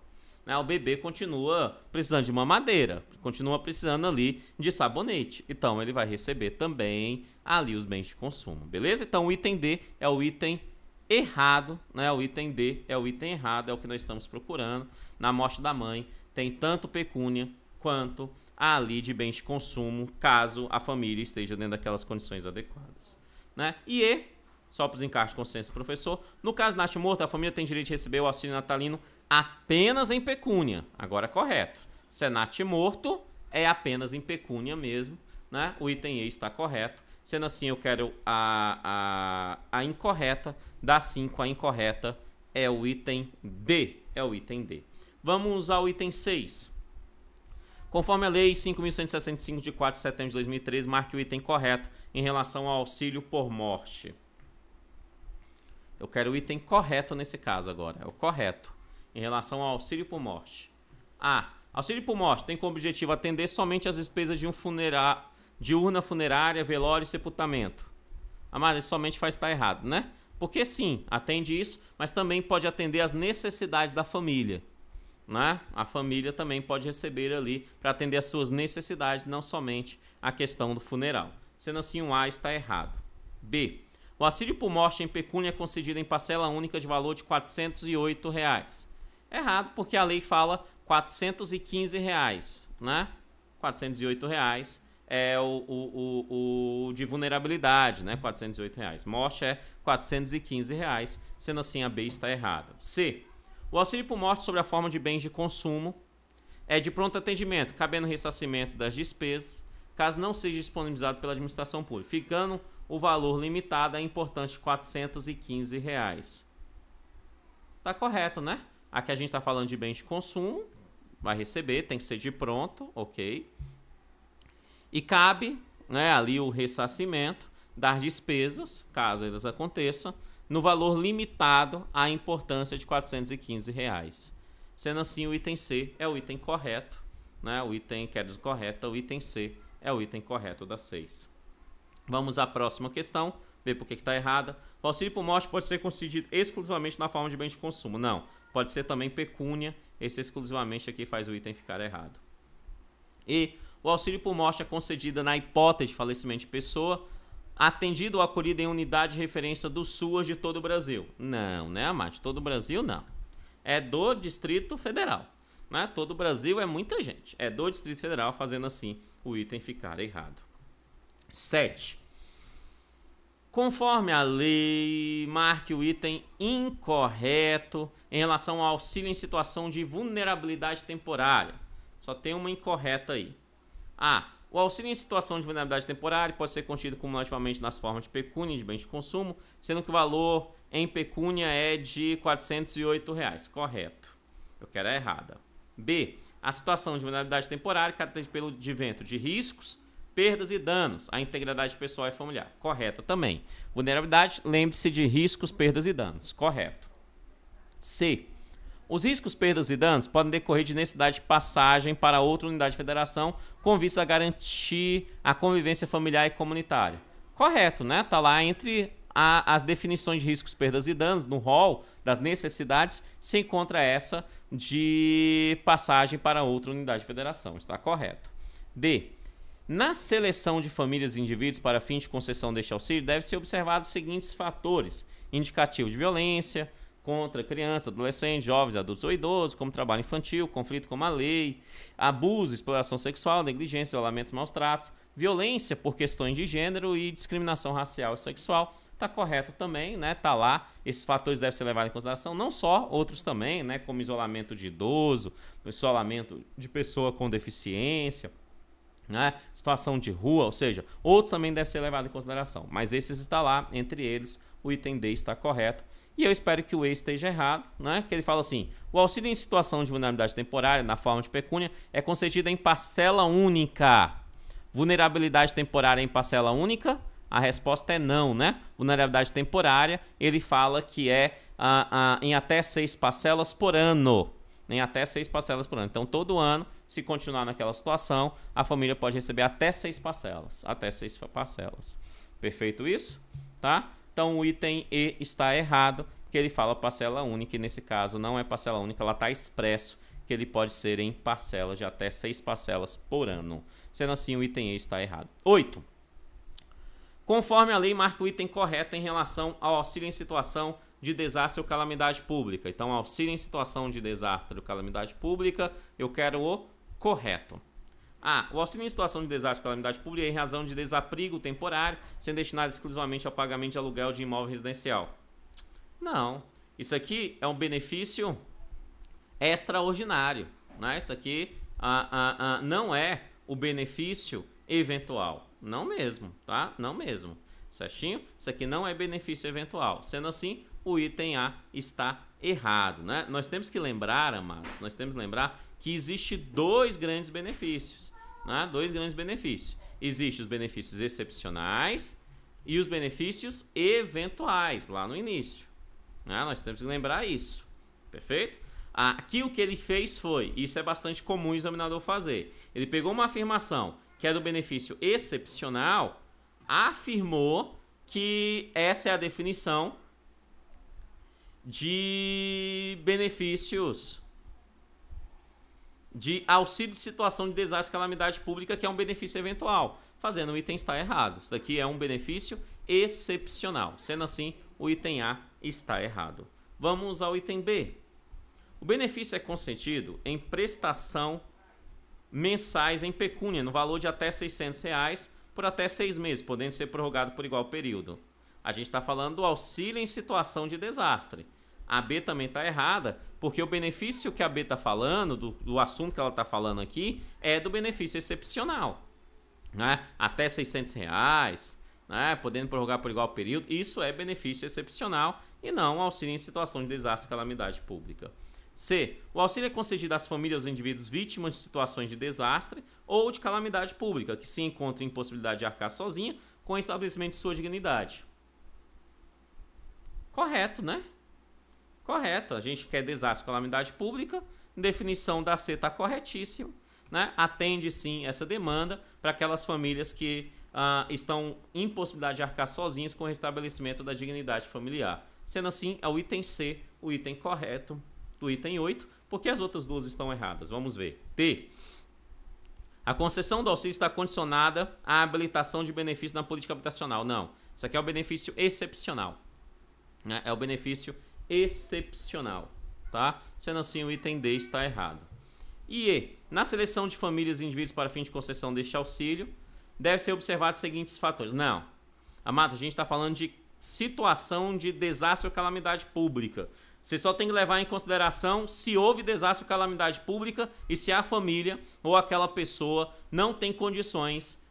Né? O bebê continua precisando de mamadeira, continua precisando ali de sabonete. Então, ele vai receber também ali os bens de consumo, beleza? Então, o item D é o item errado, né? O item D é o item errado, é o que nós estamos procurando. Na morte da mãe, tem tanto pecúnia quanto ali de bens de consumo, caso a família esteja dentro daquelas condições adequadas. Né? E E, só para os encargos de consciência do professor, no caso do natimorto, a família tem direito de receber o auxílio natalino apenas em pecúnia. Agora, correto. Se é natimorto, é apenas em pecúnia mesmo. Né? O item E está correto. Sendo assim, eu quero a incorreta. Da 5, a incorreta é o item D. É o item D. Vamos ao item 6. Conforme a lei 5.165 de 4 de setembro de 2013, marque o item correto em relação ao auxílio por morte. Eu quero o item correto nesse caso agora. É o correto em relação ao auxílio por morte. A. Auxílio por morte tem como objetivo atender somente as despesas de urna funerária, velório e sepultamento. Mas isso somente faz estar errado, né? Porque sim, atende isso, mas também pode atender as necessidades da família. Né? A família também pode receber ali para atender as suas necessidades, não somente a questão do funeral. Sendo assim, o A está errado. B. O auxílio por morte em pecúnia é concedido em parcela única de valor de R$ 408. Errado, porque a lei fala R$ 415, né? R$ 408 é o de vulnerabilidade, né? R$ 408. Morte é R$ 415, sendo assim a B está errada. C. O auxílio por morte sob a forma de bens de consumo é de pronto atendimento, cabendo ressarcimento das despesas, caso não seja disponibilizado pela administração pública, ficando o valor limitado é importante de R$ 415. Tá correto, né? Aqui a gente está falando de bens de consumo, vai receber, tem que ser de pronto, ok? E cabe, né, ali o ressarcimento das despesas, caso elas aconteçam, no valor limitado à importância de R$ 415. Sendo assim, o item C é o item correto, né? O item que é descorreto, o item C é o item correto da 6. Vamos à próxima questão, ver por que está errada. O auxílio por morte pode ser concedido exclusivamente na forma de bem de consumo. Não, pode ser também pecúnia. Esse exclusivamente aqui faz o item ficar errado. E o auxílio por morte é concedido na hipótese de falecimento de pessoa, atendido ou acolhido em unidade de referência do SUAS de todo o Brasil. Não, né, Amate? Todo o Brasil, não. É do Distrito Federal. Né? Todo o Brasil é muita gente. É do Distrito Federal, fazendo assim o item ficar errado. 7. Conforme a lei, marque o item incorreto em relação ao auxílio em situação de vulnerabilidade temporária. Só tem uma incorreta aí. A. O auxílio em situação de vulnerabilidade temporária pode ser concedido cumulativamente nas formas de pecúnia e de bens de consumo, sendo que o valor em pecúnia é de R$ 408. Correto. Eu quero a errada. B. A situação de vulnerabilidade temporária caracteriza pelo advento de riscos, perdas e danos à integridade pessoal e familiar. Correta também. Vulnerabilidade, lembre-se de riscos, perdas e danos. Correto. C. Os riscos, perdas e danos podem decorrer de necessidade de passagem para outra unidade de federação com vista a garantir a convivência familiar e comunitária. Correto, né? Tá lá entre as definições de riscos, perdas e danos, no rol das necessidades, se encontra essa de passagem para outra unidade de federação. Está correto. D. Na seleção de famílias e indivíduos para fim de concessão deste auxílio, deve-se observar os seguintes fatores indicativos de violência contra crianças, adolescentes, jovens, adultos ou idosos, como trabalho infantil, conflito com a lei, abuso, exploração sexual, negligência, isolamento e maus tratos, violência por questões de gênero e discriminação racial e sexual. Está correto também, né? Tá lá, esses fatores devem ser levados em consideração, não só, outros também, né? Como isolamento de idoso, isolamento de pessoa com deficiência, né? Situação de rua, ou seja, outros também devem ser levados em consideração, mas esses estão lá, entre eles o item D está correto. E eu espero que o E esteja errado, né? Que ele fala assim: o auxílio em situação de vulnerabilidade temporária, na forma de pecúnia, é concedido em parcela única. Vulnerabilidade temporária em parcela única? A resposta é não, né? Vulnerabilidade temporária, ele fala que é em até 6 parcelas por ano. Em até 6 parcelas por ano. Então, todo ano, se continuar naquela situação, a família pode receber até 6 parcelas. Até 6 parcelas. Perfeito isso? Tá? Então, o item E está errado, porque ele fala parcela única, e nesse caso não é parcela única, ela está expresso que ele pode ser em parcelas de até 6 parcelas por ano. Sendo assim, o item E está errado. 8. Conforme a lei, marque o item correto em relação ao auxílio em situação de desastre ou calamidade pública. Então, auxílio em situação de desastre ou calamidade pública, eu quero o correto. A. O auxílio em situação de desastre ou calamidade pública é em razão de desabrigo temporário, sendo destinado exclusivamente ao pagamento de aluguel de imóvel residencial. Não. Isso aqui é um benefício extraordinário, né? Isso aqui não é o benefício eventual. Não mesmo, tá? Não mesmo. Certinho? Isso aqui não é benefício eventual. Sendo assim, o item A está errado, né? Nós temos que lembrar, amados, nós temos que lembrar que existe 2 grandes benefícios, né? 2 grandes benefícios. Existem os benefícios excepcionais e os benefícios eventuais, lá no início, né? Nós temos que lembrar isso, perfeito? Aqui o que ele fez foi, isso é bastante comum o examinador fazer, ele pegou uma afirmação que é do benefício excepcional, afirmou que essa é a definição de benefícios de auxílio de situação de desastre e calamidade pública, que é um benefício eventual. Fazendo o item está errado. Isso daqui é um benefício excepcional. Sendo assim, o item A está errado. Vamos ao item B. O benefício é concedido em prestação mensais em pecúnia, no valor de até R$ 600 por até 6 meses, podendo ser prorrogado por igual período. A gente está falando do auxílio em situação de desastre. A B também está errada, porque o benefício que a B está falando, do assunto que ela está falando aqui, é do benefício excepcional, né? Até R$ 600, né, podendo prorrogar por igual período, isso é benefício excepcional e não auxílio em situação de desastre e calamidade pública. C. O auxílio é concedido às famílias ou indivíduos vítimas de situações de desastre ou de calamidade pública, que se encontram em impossibilidade de arcar sozinha com o estabelecimento de sua dignidade. Correto, né? Correto. A gente quer desastre e calamidade pública, definição da C está corretíssima, né? Atende sim essa demanda para aquelas famílias que estão em impossibilidade de arcar sozinhas com o restabelecimento da dignidade familiar. Sendo assim, é o item C, o item correto do item 8, porque as outras duas estão erradas. Vamos ver. D. A concessão do auxílio está condicionada à habilitação de benefício na política habitacional. Não. Isso aqui é o benefício excepcional, né? É o benefício excepcional, tá? Sendo assim, o item D está errado. E E. Na seleção de famílias e indivíduos para fim de concessão deste auxílio, deve ser observado os seguintes fatores. Não. Amado, a gente está falando de situação de desastre ou calamidade pública. Você só tem que levar em consideração se houve desastre ou calamidade pública e se a família ou aquela pessoa não tem condições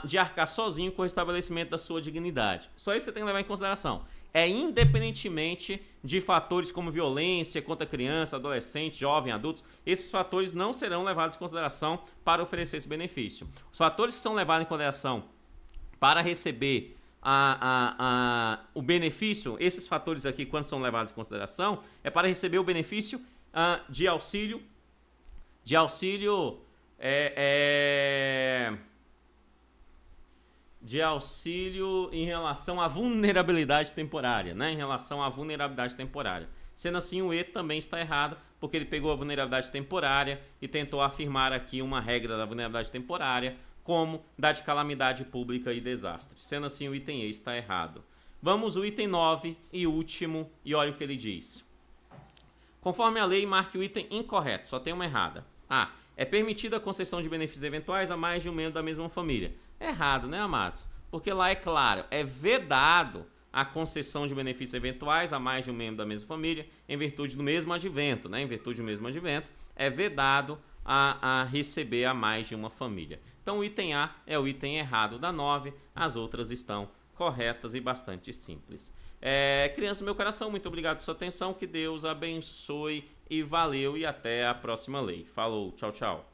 de arcar sozinho com o restabelecimento da sua dignidade. Só isso você tem que levar em consideração. É independentemente de fatores como violência contra criança, adolescente, jovem, adultos. Esses fatores não serão levados em consideração para oferecer esse benefício. Os fatores que são levados em consideração para receber o benefício, esses fatores aqui, quando são levados em consideração, é para receber o benefício de auxílio em relação à vulnerabilidade temporária, né? Em relação à vulnerabilidade temporária. Sendo assim, o E também está errado, porque ele pegou a vulnerabilidade temporária e tentou afirmar aqui uma regra da vulnerabilidade temporária como da de calamidade pública e desastre. Sendo assim, o item E está errado. Vamos ao item 9 e último, e olha o que ele diz. Conforme a lei, marque o item incorreto, só tem uma errada. A. É permitida a concessão de benefícios eventuais a mais de um membro da mesma família. Errado, né, amados? Porque lá é claro, é vedado a concessão de benefícios eventuais a mais de um membro da mesma família em virtude do mesmo advento, né? Em virtude do mesmo advento, é vedado a receber a mais de uma família. Então o item A é o item errado da 9, as outras estão corretas e bastante simples. Criança do meu coração, muito obrigado pela sua atenção, que Deus abençoe e valeu, e até a próxima lei. Falou, tchau, tchau.